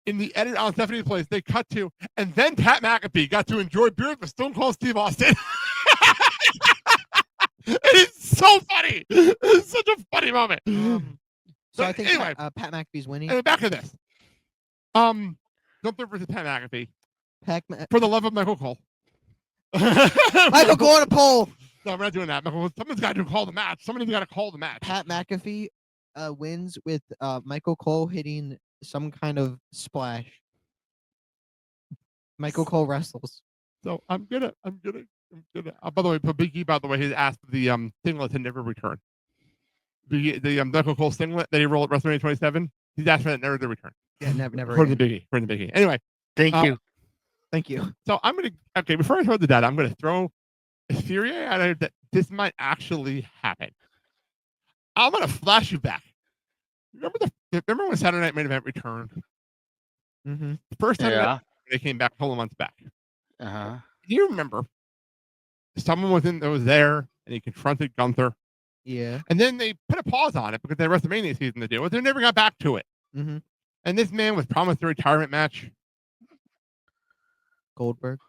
in the edit on Stephanie's Place, they cut to, and then Pat McAfee got to enjoy beers with Stone Cold Steve Austin. It is so funny. It's such a funny moment. So I think anyway, Pat McAfee's winning. Anyway, back to this. Gunther versus Pat McAfee. For the love of Michael Cole. Michael, go on a poll. No, we're not doing that. Someone's got to call the match. Somebody's got to call the match. Pat McAfee wins with Michael Cole hitting some kind of splash. Michael Cole wrestles. So I'm gonna. By the way, for Big E, by the way, he's asked the singlet to never return. The Michael Cole singlet that he rolled at WrestleMania 27. He's asked for that never to return. Yeah, never. For the Big E. Anyway, Thank you. Thank you. So I'm gonna. Okay, before I throw the data, I'm gonna throw a theory out there that this might actually happen. I'm gonna flash you back. Remember when Saturday Night Main Event returned? Mm-hmm. The first time they came back a couple of months back. Uh-huh. Do you remember? Someone was there and he confronted Gunther. Yeah. And then they put a pause on it because they had WrestleMania season to deal with. They never got back to it. Mm-hmm. And this man was promised a retirement match. Goldberg.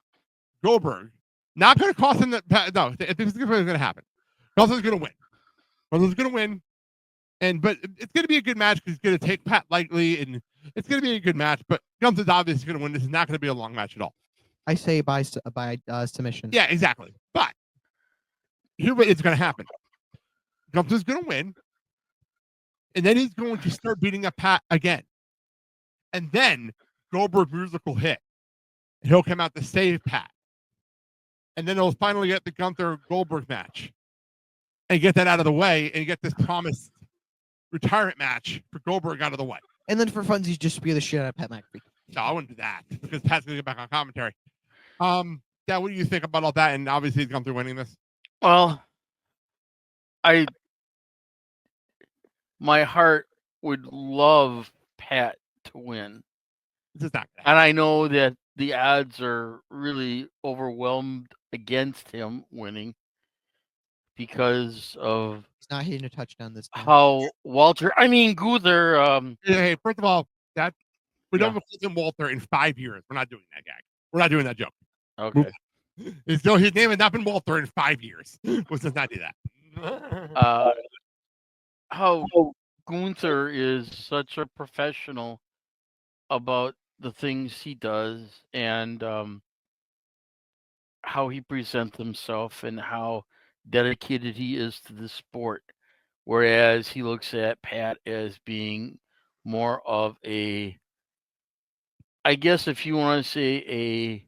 Not going to cost him the. No, this is what's going to happen. Gunther's going to win. But it's going to be a good match because he's going to take Pat lightly, and it's going to be a good match. But Gunther's obviously going to win. This is not going to be a long match at all. I say by submission. Yeah, exactly. But here's what is going to happen. Gunther's going to win, and then he's going to start beating up Pat again. And then Goldberg musical hit. And he'll come out to save Pat. And then he'll finally get the Gunther Goldberg match. And get that out of the way and get this promised retirement match for Goldberg out of the way. And then for funsies, just spear the shit out of Pat McAfee. No, I wouldn't do that because Pat's going to get back on commentary. Dad, what do you think about all that? And obviously, he's gone through winning this. Well, my heart would love Pat to win. This is not gonna And I know that the odds are really overwhelmed against him winning because of He's not hitting a touchdown this time. how Gunther. Hey, first of all, that we don't have Colton Walter in 5 years. We're not doing that gag. We're not doing that joke. Okay. His name has not been Walter in 5 years. Let's just not do that. How Gunther is such a professional about the things he does and how he presents himself and how dedicated he is to the sport. Whereas he looks at Pat as being more of a, I guess if you want to say a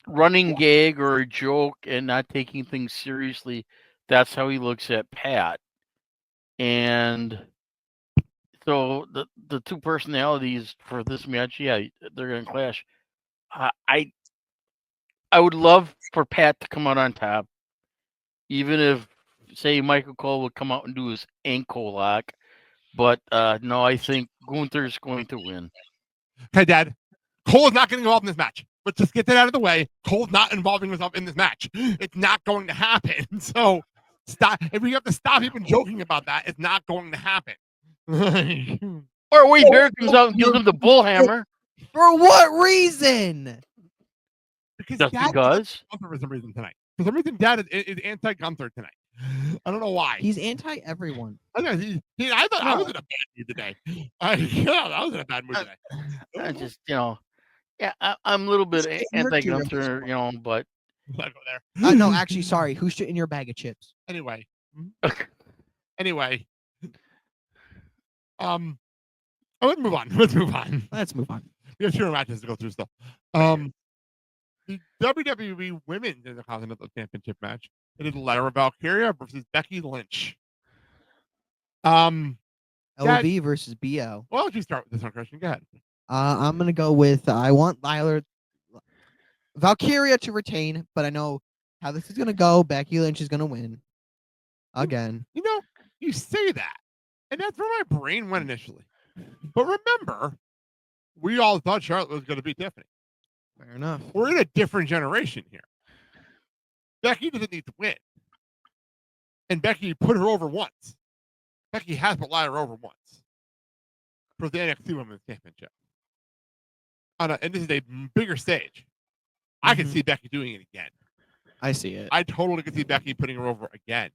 running gag or a joke and not taking things seriously, that's how he looks at Pat. And so the two personalities for this match, they're going to clash. I would love for Pat to come out on top, even if, say, Michael Cole would come out and do his ankle lock. But no, I think Gunther's going to win. Okay, Dad. Cole is not getting involved in this match. Let's just get that out of the way. Cole's not involving himself in this match. It's not going to happen. So stop. If we have to stop even joking about that, it's not going to happen. Or Wade Barrett comes out and gives him the bullhammer. For what reason? Because Just because? For some reason tonight. For some reason, Dad is anti-Gunther tonight. I don't know why. He's anti everyone. I thought I was in a bad mood today. I was in a bad mood today. I just, I'm a little bit anti-Gunther, but. Let's go there. No, actually, sorry. Who's shit in your bag of chips? Anyway. Let's move on. Let's move on. We have 2 matches to go through still. the WWE Women's Intercontinental Championship match. It is Lara Valkyria versus Becky Lynch. LV versus BL. Why don't you start with this one, Christian? Go ahead. I'm gonna go with I want Valkyria to retain, but I know how this is gonna go. Becky Lynch is gonna win again. You know, you say that, and that's where my brain went initially. But remember, we all thought Charlotte was going to beat Tiffany. Fair enough. We're in a different generation here. Becky doesn't need to win. And Becky put her over once. Becky has put Lara over once for the NXT Women's Championship. And this is a bigger stage. I can see Becky doing it again. I see it. I totally could see Becky putting her over again.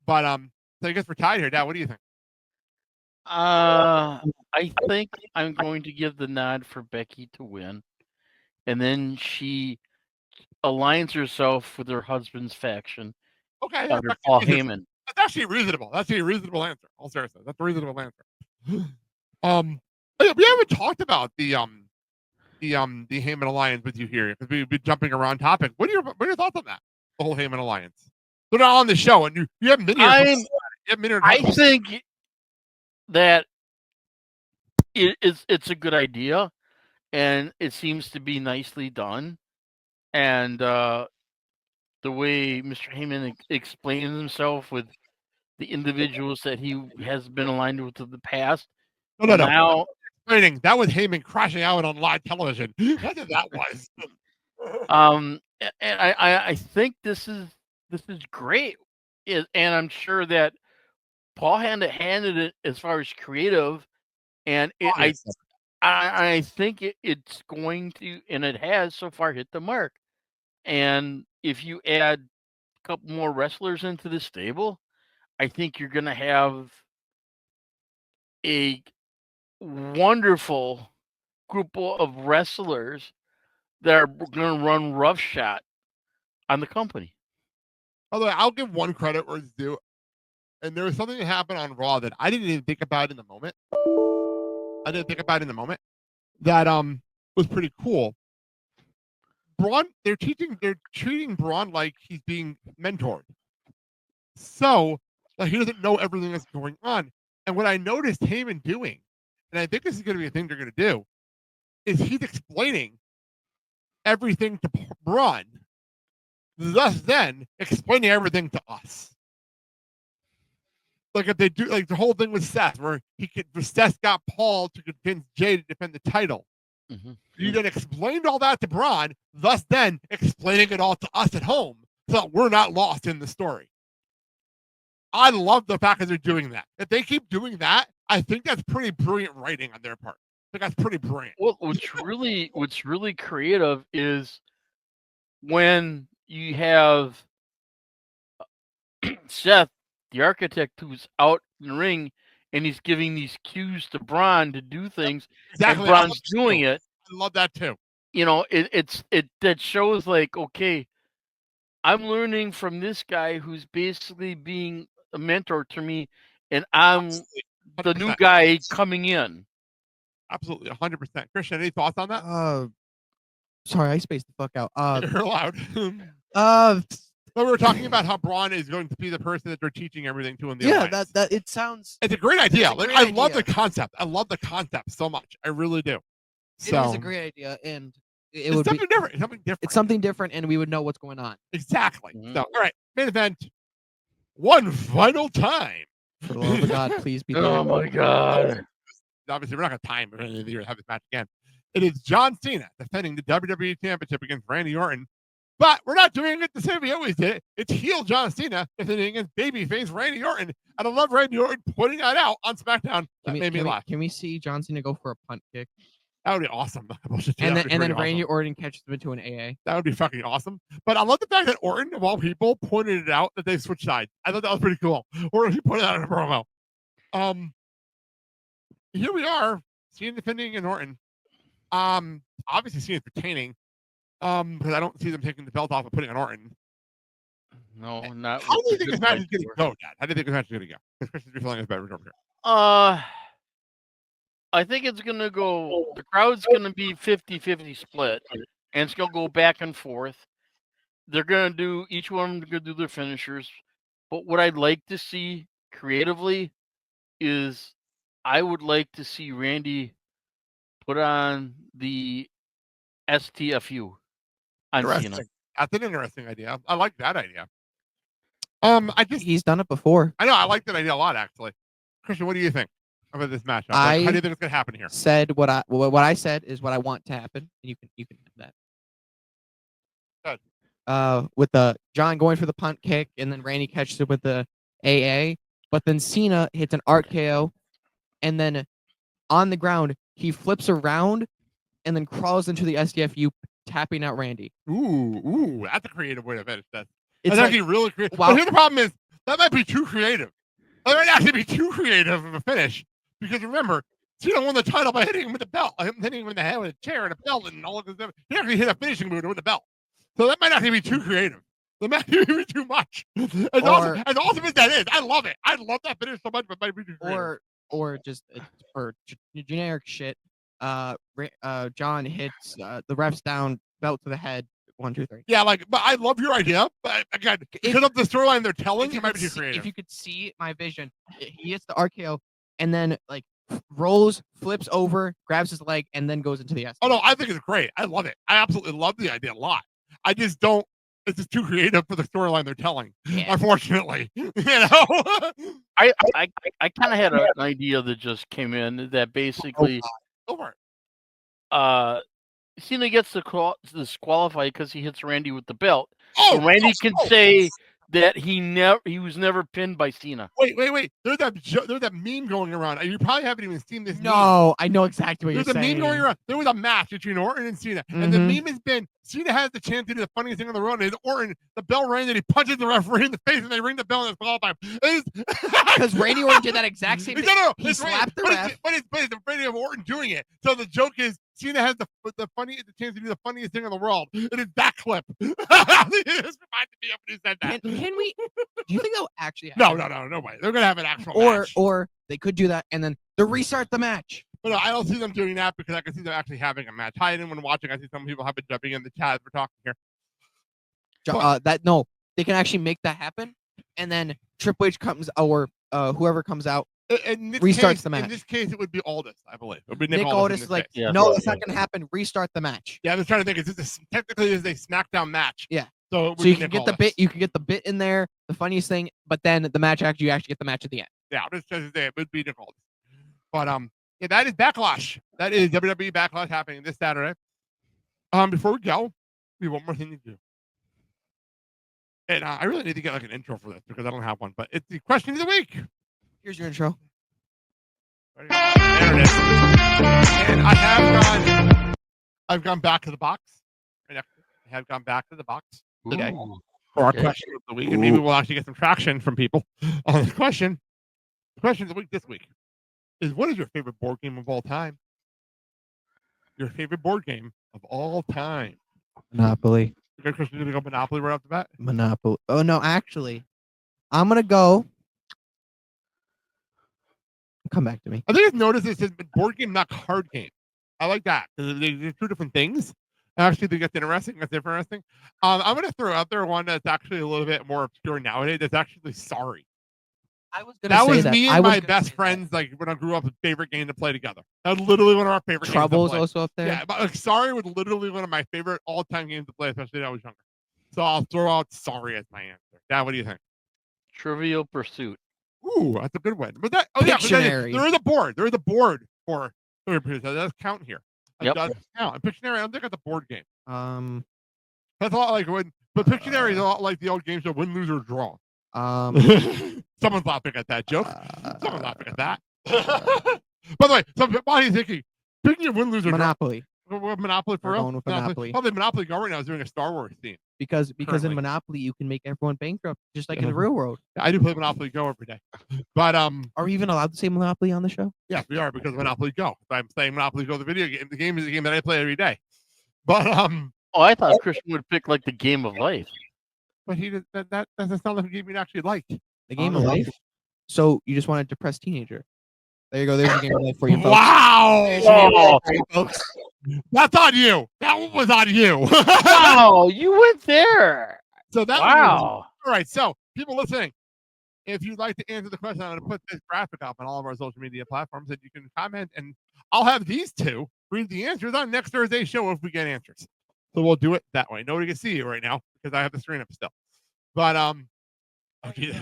But so I guess we're tied here. Dad, what do you think? I think I'm going to give the nod for Becky to win, and then she aligns herself with her husband's faction Okay, under Becky Paul wins. Heyman. That's actually reasonable. That's a reasonable answer. All seriously, that's a reasonable answer. We haven't talked about the Heyman alliance with you here because we've been jumping around topic. What are your thoughts on that? The whole Heyman alliance. They're not on the show, and you haven't been here. I think that it's a good idea, and it seems to be nicely done. And the way Mr. Heyman explains himself with the individuals that he has been aligned with in the past. No. Now, Explaining that was Heyman crashing out on live television. That's what that was. and I think this is great, and I'm sure that Paul handed it as far as creative, and I think it's going to, and it has so far hit the mark. And if you add a couple more wrestlers into the stable, I think you're going to have a wonderful group of wrestlers that are going to run roughshod on the company. Although I'll give one credit where it's due, and there was something that happened on Raw that I didn't even think about in the moment. That was pretty cool. Braun, they're treating Braun like he's being mentored. So like he doesn't know everything that's going on. And what I noticed Heyman doing, and I think this is going to be a thing they're going to do, is he's explaining everything to Braun, thus then explaining everything to us. Like if they do, like the whole thing with Seth, where Seth got Paul to convince Jay to defend the title. Mm-hmm. You then explained all that to Braun, thus then explaining it all to us at home, so that we're not lost in the story. I love the fact that they're doing that. If they keep doing that, I think that's pretty brilliant writing on their part. I think that's pretty brilliant. Well, what's really creative is when you have Seth, the architect, who's out in the ring, and he's giving these cues to Braun to do things, Exactly. and Braun's doing it. I love that too. You know, it that shows like, okay, I'm learning from this guy who's basically being a mentor to me, and I'm the new guy coming in. Absolutely, 100%. Christian, any thoughts on that? Sorry, I spaced the fuck out. You're allowed. But we were talking about how Braun is going to be the person that they're teaching everything to in the alliance. that it sounds. It's a great idea. It's a Like great I love idea. the concept. I love the concept so much. I really do. It is a great idea, and it would something be different. Something different. it's something different, and we would know what's going on. Exactly. Mhm. So, all right, main event. One final time. For the love of God, please be there. Oh my God! Obviously, we're not going to time it any of the year to have this match again. It is John Cena defending the WWE Championship against Randy Orton. But we're not doing it the same we always did. It's heel John Cena defending against babyface Randy Orton. And I love Randy Orton putting that out on SmackDown. That made me laugh. Can we see John Cena go for a punt kick? That would be awesome. And then Randy Orton catches him into an AA. That would be fucking awesome. But I love the fact that Orton, of all people, pointed it out that they switched sides. I thought that was pretty cool. Or he pointed it out in a promo. Here we are, Cena defending and Orton. Obviously Cena's retaining. Because I don't see them taking the belt off and putting it on Orton. No, not. How do you think this match is going to go, Dad? How do you think this match is going to go? Because Christian's feeling is better over here. I think it's going to go. The crowd's going to be 50-50 split and it's gonna go back and forth. They're gonna do each one of them gonna do their finishers. But what I'd like to see creatively is I would like to see Randy put on the STFU on Cena. Interesting. That's an interesting idea. I like that idea. He's done it before. I know I like that idea a lot, actually. Christian, what do you think about this matchup? How do you think it's gonna happen here? Said what I said is what I want to happen, and you can have that. With the John going for the punt kick, and then Randy catches it with the AA, but then Cena hits an RKO, and then on the ground he flips around, and then crawls into the SDFU, tapping out Randy. Ooh, that's a creative way to finish that. It's That's like, actually really creative. wow. But here's the problem is that might be too creative. That might actually be too creative of a finish. Because remember, Cena won the title by hitting him with the belt, hitting him in the head with a chair and a belt and all of this stuff. He actually hit a finishing move with the belt. So that might actually be too creative. That might be too much. As awesome as that is, I love it. I love that finish so much, but it might be too creative. Or just for generic shit. John hits the refs down, belt to the head. 1, 2, 3. Yeah, but I love your idea. But again, because of the storyline they're telling, it might be too creative. If you could see my vision, he hits the RKO and then rolls, flips over, grabs his leg, and then goes into the S. Oh no, I think it's great. I love it. I absolutely love the idea a lot. I just don't. It's just too creative for the storyline they're telling. Yeah. Unfortunately, I kind of had an idea that just came in that basically, over it. Cena gets disqualified because he hits Randy with the belt. Oh, so Randy can say that he was never pinned by Cena. Wait. There's that meme going around. You probably haven't even seen this. No, I know exactly what you're saying. There's a meme going around. There was a match between Orton and Cena, and the meme has been Cena has the chance to do the funniest thing in the world. And Orton, the bell rang, and he punches the referee in the face, and they ring the bell, and it's all time. Because Randy Orton did that exact same thing. No. He slapped the ref. But it's the video of Orton doing it. So the joke is Cena has the chance to do the funniest thing in the world. It is that clip. It just reminded me of when he said that. Can we? Do you think they'll actually happen? No way. They're gonna have an actual match. Or they could do that and then they restart the match. But no, I don't see them doing that because I can see them actually having a match. Hi, anyone watching? I see some people have been jumping in the chat as we're talking here. They can actually make that happen, and then Triple H comes or whoever comes out restarts the match. In this case, it would be Aldis, I believe. It would be Nick Aldis is like, no, that's not going to happen. Restart the match. Yeah, I was trying to think. Technically, is a SmackDown match. Yeah. So you can get the bit. You can get the bit in there. The funniest thing, but then the match you actually get the match at the end. Yeah, I'm just trying to say it would be Nick Aldis. But yeah, that is Backlash. That is WWE Backlash happening this Saturday. Before we go, we have one more thing to do. And I really need to get an intro for this because I don't have one. But it's the question of the week. Here's your intro. There it is. And I've gone back to the box. I have gone back to the box today for our question of the week. And maybe we'll actually get some traction from people on the question. The question of the week this week is, what is your favorite board game of all time? Your favorite board game of all time? Monopoly. Okay, Christian, you're going to go Monopoly right off the bat? Monopoly. Oh, no, actually, I'm going to go. Come back to me. I think I've noticed it says board game, not card game. I like that because they're two different things. Actually, they get interesting. That's interesting. I'm going to throw out there one that's actually a little bit more obscure nowadays. That's actually Sorry. I was going to say that. Me and my best friends, when I grew up, favorite game to play together. That was literally one of our favorite Trouble's games to play. also up there. Yeah, but Sorry was literally one of my favorite all-time games to play, especially when I was younger. So I'll throw out Sorry as my answer. Dad, what do you think? Trivial Pursuit. Ooh, that's a good one. But there is a board. There is a board for Trivial Pursuit. That does count here. That does count. And Pictionary, I don't think it's a board game. That's a lot like but Pictionary is a lot like the old game show Win, Lose, or Draw. Someone's laughing at that joke. Someone's laughing at that. By the way, while he's thinking, speaking of Win, Lose, or Monopoly. Draw. Monopoly for real? Going with Monopoly. Probably Monopoly Go right now is doing a Star Wars theme. Because in Monopoly you can make everyone bankrupt, just like in the real world. I do play Monopoly Go every day. But are we even allowed to say Monopoly on the show? Yes, we are because of Monopoly Go. I'm saying Monopoly Go, the video game. The game is a game that I play every day. But I thought Christian would pick the game of life. But that doesn't sound like a game you'd actually like. The game of life. So you just want a depressed teenager. There you go. There's your game tonight for you, folks. Wow. For you, folks. That's on you. That one was on you. Wow, you went there. So that one was, Wow. all right. So people listening, if you'd like to answer the question, I'm going to put this graphic up on all of our social media platforms that you can comment, and I'll have these two read the answers on next Thursday's show if we get answers. So we'll do it that way. Nobody can see you right now because I have the screen up still. But oh, Jesus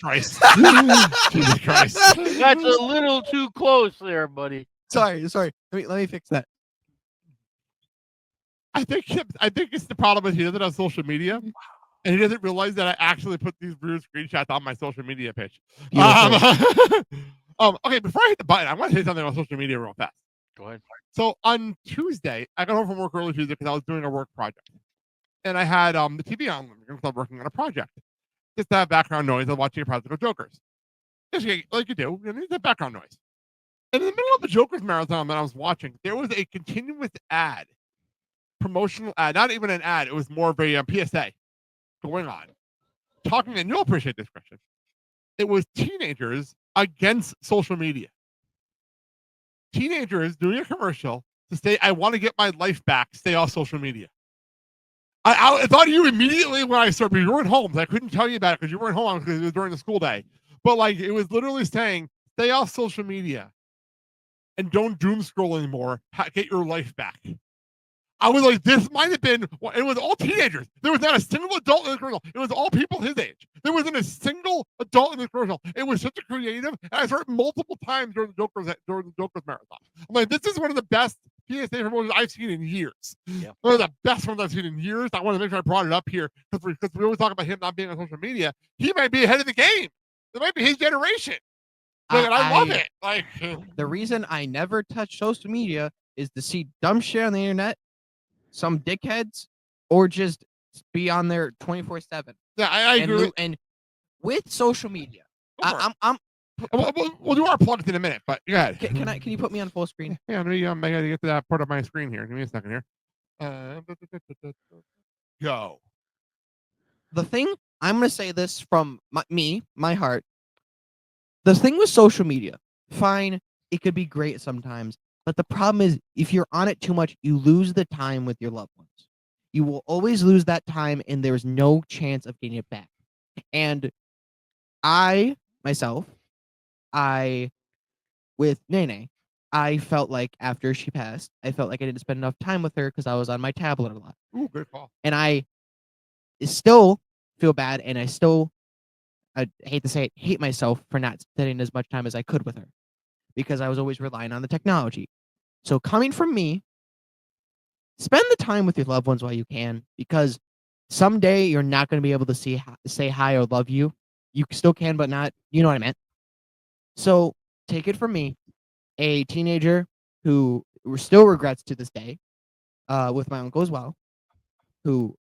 Christ. Jesus Christ. That's a little too close there, buddy. Sorry. Let me fix that. I think it's the problem is he doesn't have social media, and he doesn't realize that I actually put these weird screenshots on my social media page. Okay, before I hit the button, I want to say something on social media real fast. Go ahead. So on Tuesday, I got home from work early Tuesday because I was doing a work project, and I had the TV on because I was working on a project. Just to have background noise of watching Practical Jokers. Just like you do, you need that background noise. And in the middle of the Jokers marathon that I was watching, there was a continuous ad, promotional ad, not even an ad. It was more of a PSA going on, talking, and you'll appreciate this, Cristian. It was teenagers against social media. Teenagers doing a commercial to say, I want to get my life back, stay off social media. I thought you immediately when I started, you weren't home. I couldn't tell you about it because you weren't home because it was during the school day. But like it was literally saying, stay off social media and don't doom scroll anymore. Get your life back. I was like, this might have been, it was all teenagers. There was not a single adult in the commercial. It was all people his age. There wasn't a single adult in the commercial. It was such a creative, and I saw it multiple times during the Joker's marathon. I'm like, this is one of the best PSA promotions I've seen in years. Yeah. One of the best ones I've seen in years. I want to make sure I brought it up here because we always talk about him not being on social media. He might be ahead of the game. It might be his generation. Like, and I love it. Like the reason I never touch social media is to see dumb shit on the internet, some dickheads, or just be on there 24/7. Yeah, I agree. And with social media, we'll do our plugs in a minute, but go ahead. Can you put me on full screen? Yeah, let me I gotta get to that part of my screen here. Give me a second here. Go. The thing, I'm gonna say this from my heart. The thing with social media, fine, it could be great sometimes, but the problem is if you're on it too much, you lose the time with your loved ones. You will always lose that time, and there's no chance of getting it back. And with Nene, I felt like after she passed, I felt like I didn't spend enough time with her because I was on my tablet a lot. Ooh, good call. And I still feel bad, and I hate to say it, hate myself for not spending as much time as I could with her because I was always relying on the technology. So coming from me, spend the time with your loved ones while you can, because someday you're not going to be able to say hi or love you. You still can, but not, you know what I meant. So take it from me, a teenager who still regrets to this day, with my uncle as well, who,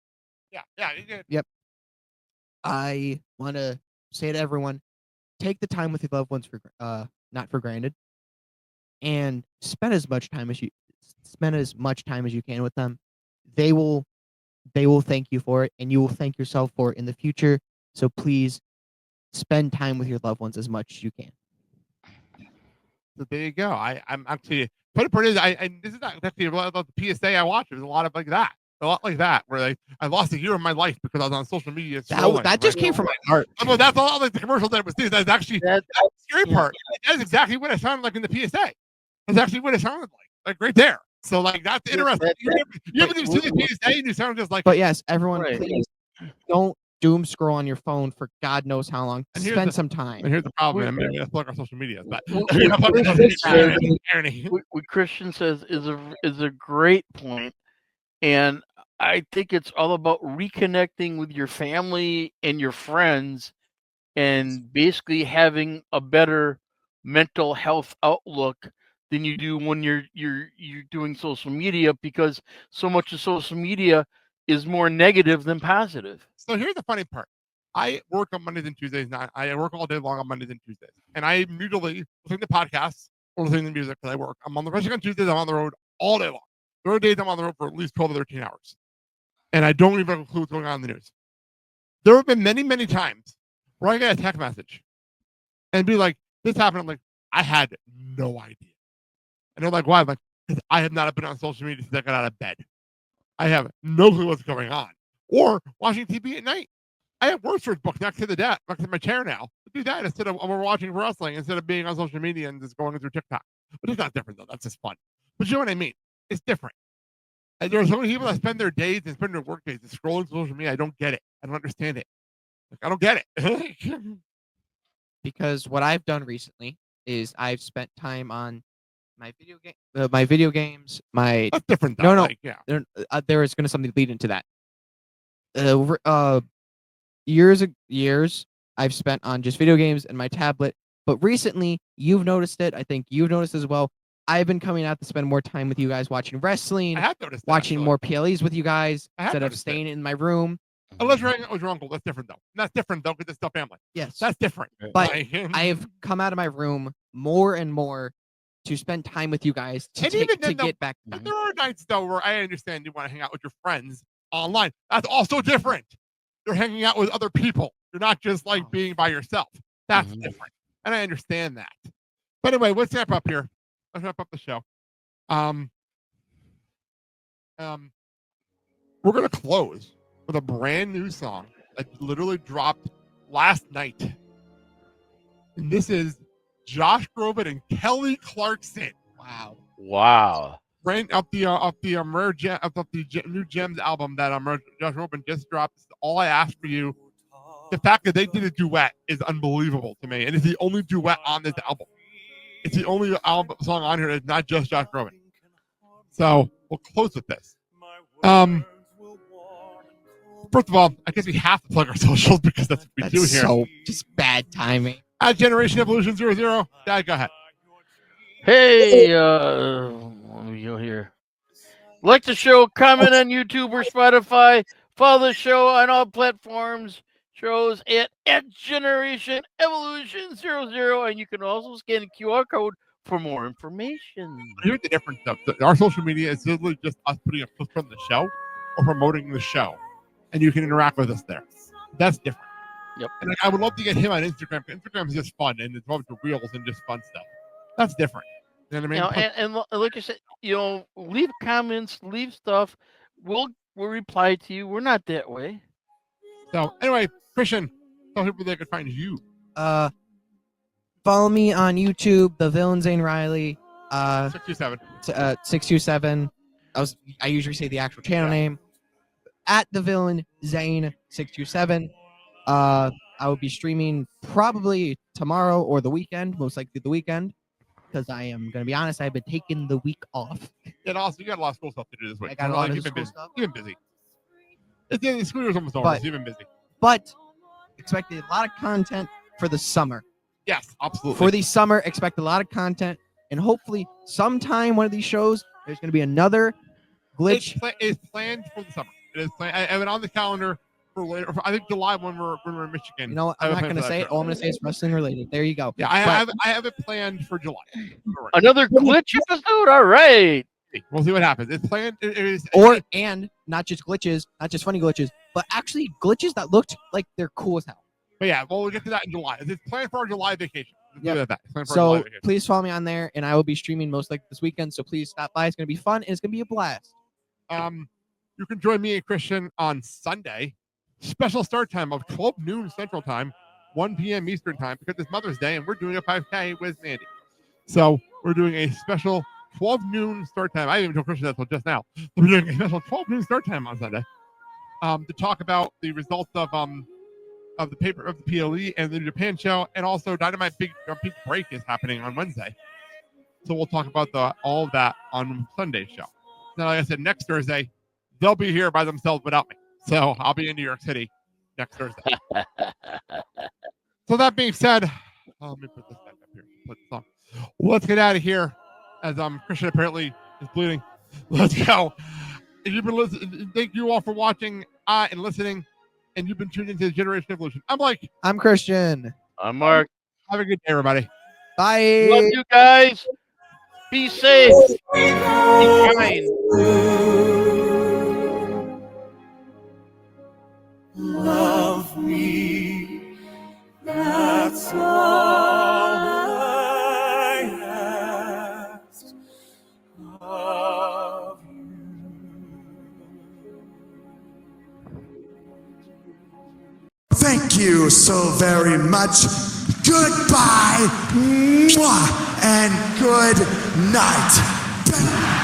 yep. I want to say to everyone, take the time with your loved ones not for granted, and spend as much time as you can with them. They will thank you for it, and you will thank yourself for it in the future. So please spend time with your loved ones as much as you can. So there you go. I'm actually put it is this is not actually about the PSA I watched. There's a lot of like that. A lot like that, where I lost a year of my life because I was on social media. That just came from my heart. Well, that's all like the commercials that it was doing. That's actually the scary part. That's exactly what it sounded like in the PSA. That's actually what it sounded like right there. So like that's interesting. You haven't even seen the PSA and you sound just like. But yes, everyone, please don't doom scroll on your phone for God knows how long. Spend some time. And here's the problem. I'm going to plug our social media, but what Cristian says is a great point. And I think it's all about reconnecting with your family and your friends and basically having a better mental health outlook than you do when you're doing social media, because so much of social media is more negative than positive. So here's the funny part. I work on Mondays and Tuesdays. I work all day long on Mondays and Tuesdays. And I usually listen to podcasts or listen to music because I work. I'm on the road on Tuesdays. I'm on the road all day long. There are days I'm on the road for at least 12 to 13 hours. And I don't even have a clue what's going on in the news. There have been many, many times where I get a text message and be like, this happened. I'm like, I had no idea. And they're like, why? I'm like, because I have not been on social media since I got out of bed. I have no clue what's going on. Or watching TV at night. I have word search book next to the desk, next to my chair now. Do that instead of when we're watching wrestling, instead of being on social media and just going through TikTok. But it's not different though. That's just fun. But you know what I mean? It's different. And there are so many people that spend their days and spend their work days and scrolling social media. I don't get it. I don't understand it. Like, I don't get it. Because what I've done recently is I've spent time on my video games. My That's different though. no, Like, yeah. there is going to something lead into that. Years I've spent on just video games and my tablet, but recently you've noticed it. I think you've noticed as well. I've been coming out to spend more time with you guys watching wrestling, I have noticed that, watching actually. more PLEs with you guys I have instead of noticed staying in my room. Unless you're hanging out with your uncle. That's different though. That's different though because it's still family. Yes, That's different. but Like, I have come out of my room more and more to spend time with you guys to And even then, get back. and there are nights though where I understand you want to hang out with your friends online. That's also different. You're hanging out with other people. You're not just like being by yourself. That's different. And I understand that. But anyway, let's wrap up here. Let's wrap up the show. We're gonna close with a brand new song that literally dropped last night. And this is Josh Groban and Kelly Clarkson. Wow. Brand up the new Gems album that Josh Groban just dropped. All I ask for you. The fact that they did a duet is unbelievable to me, and it's the only duet on this album. It's the only album song on here that's not just Josh Groban. So we'll close with this. First of all, I guess we have to plug our socials because that's what we do here. So just bad timing. At Generation Evolution 00. Dad, go ahead. Hey, let me go here. Like the show, comment on YouTube or Spotify. Follow the show on all platforms. Shows at Generation Evolution 00. And you can also scan the QR code for more information. Here's the difference, though. Our social media is literally just us putting a post from the show or promoting the show. And you can interact with us there. That's different. Yep. And I would love to get him on Instagram. Instagram is just fun, and it's about the reels and just fun stuff. That's different. You know what I mean? And like I said, leave comments, leave stuff. We'll reply to you. We're not that way. So anyway, Cristian, tell people they could find you. Follow me on YouTube, The Villain Zane Riley. 627. 627. I usually say the actual channel name. At The Villain Zane 627. I will be streaming probably tomorrow or the weekend, most likely the weekend, because I am going to be honest, I've been taking the week off. And also, you got a lot of school stuff to do this week. I got a lot of school busy. stuff. You've been busy. The school year's almost over, so you've been busy. But expect a lot of content for the summer. Yes, absolutely. For the summer, expect a lot of content, and hopefully sometime one of these shows, there's going to be another glitch. It's planned for the summer. It is planned. I have it on the calendar for later. I think July when we're in Michigan. You know what? I'm not going to say it. All I'm going to say is wrestling related. There you go. Yeah, I have it planned for July. Another glitch episode? All right. We'll see what happens. It's planned. And not just glitches, not just funny glitches, but actually glitches that looked like they're cool as hell. But yeah, well, we'll get to that in July. It's planned for our July vacation. Yep. So please follow me on there, and I will be streaming most likely this weekend. So please stop by. It's going to be fun, and it's going to be a blast. You can join me and Cristian on Sunday. Special start time of 12 noon Central Time, 1 p.m. Eastern Time, because it's Mother's Day, and we're doing a 5K with Sandy. So we're doing a special 12 noon start time. I didn't even tell Cristian that until just now. We're doing a special 12 noon start time on Sunday to talk about the results of the PLE and the New Japan show, and also Dynamite big break is happening on Wednesday. So we'll talk about all of that on Sunday's show. Now, like I said, next Thursday they'll be here by themselves without me. So I'll be in New York City next Thursday. So that being said, let me put this back up here. Put this on. Let's get out of here, as Cristian apparently is bleeding. Let's go. If you've been listening, thank you all for watching and listening. And you've been tuned into Generation Evolution. I'm Blake. I'm Cristian. I'm Mark. Have a good day, everybody. Bye. Love you guys. Be safe. Be kind. Love me, that's all I Thank you so very much. Goodbye, mwah, and good night.